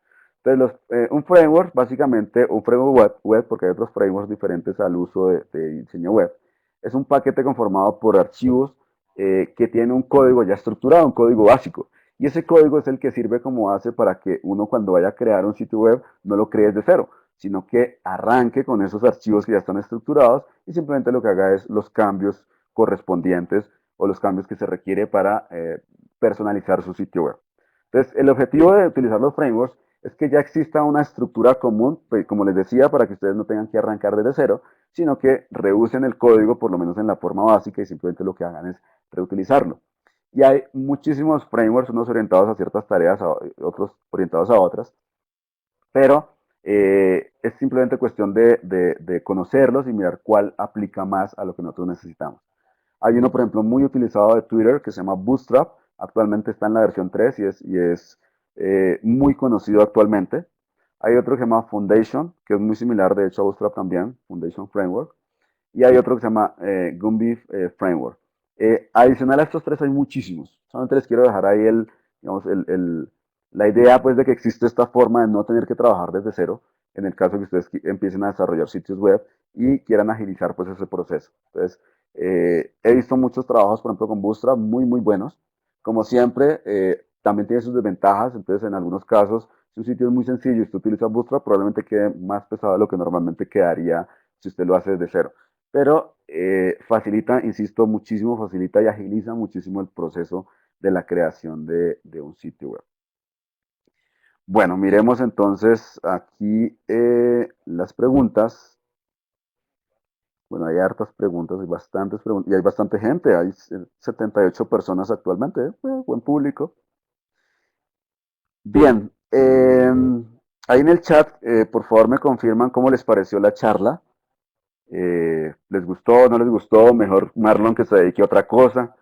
Entonces, un framework, básicamente, un framework web, porque hay otros frameworks diferentes al uso de diseño web, es un paquete conformado por archivos que tiene un código ya estructurado, un código básico. Y ese código es el que sirve como base para que uno cuando vaya a crear un sitio web no lo cree desde cero, sino que arranque con esos archivos que ya están estructurados y simplemente lo que haga es los cambios correspondientes o los cambios que se requiere para personalizar su sitio web. Entonces, el objetivo de utilizar los frameworks es que ya exista una estructura común, pues, como les decía, para que ustedes no tengan que arrancar desde cero, sino que reusen el código, por lo menos en la forma básica, y simplemente lo que hagan es reutilizarlo. Y hay muchísimos frameworks, unos orientados a ciertas tareas, otros orientados a otras, pero es simplemente cuestión de conocerlos y mirar cuál aplica más a lo que nosotros necesitamos. Hay uno, por ejemplo, muy utilizado de Twitter que se llama Bootstrap. Actualmente está en la versión 3 y es muy conocido actualmente. Hay otro que se llama Foundation, que es muy similar, de hecho, a Bootstrap también, Foundation Framework. Y hay otro que se llama Gumby Framework. Adicional a estos tres hay muchísimos. Solamente les quiero dejar ahí digamos, la idea pues, de que existe esta forma de no tener que trabajar desde cero, en el caso que ustedes empiecen a desarrollar sitios web y quieran agilizar pues, ese proceso. Entonces, he visto muchos trabajos, por ejemplo, con Bootstrap muy buenos. Como siempre, también tiene sus desventajas. Entonces, en algunos casos, si un sitio es muy sencillo y usted utiliza Bootstrap, probablemente quede más pesado de lo que normalmente quedaría si usted lo hace desde cero. Pero facilita, insisto, muchísimo, facilita y agiliza muchísimo el proceso de la creación de un sitio web. Bueno, miremos entonces aquí las preguntas. Bueno, hay hartas preguntas, hay bastantes preguntas y hay bastante gente, hay 78 personas actualmente, buen público. Bien, ahí en el chat, por favor me confirman cómo les pareció la charla. ¿Les gustó, no les gustó? Mejor Marlon que se dedique a otra cosa.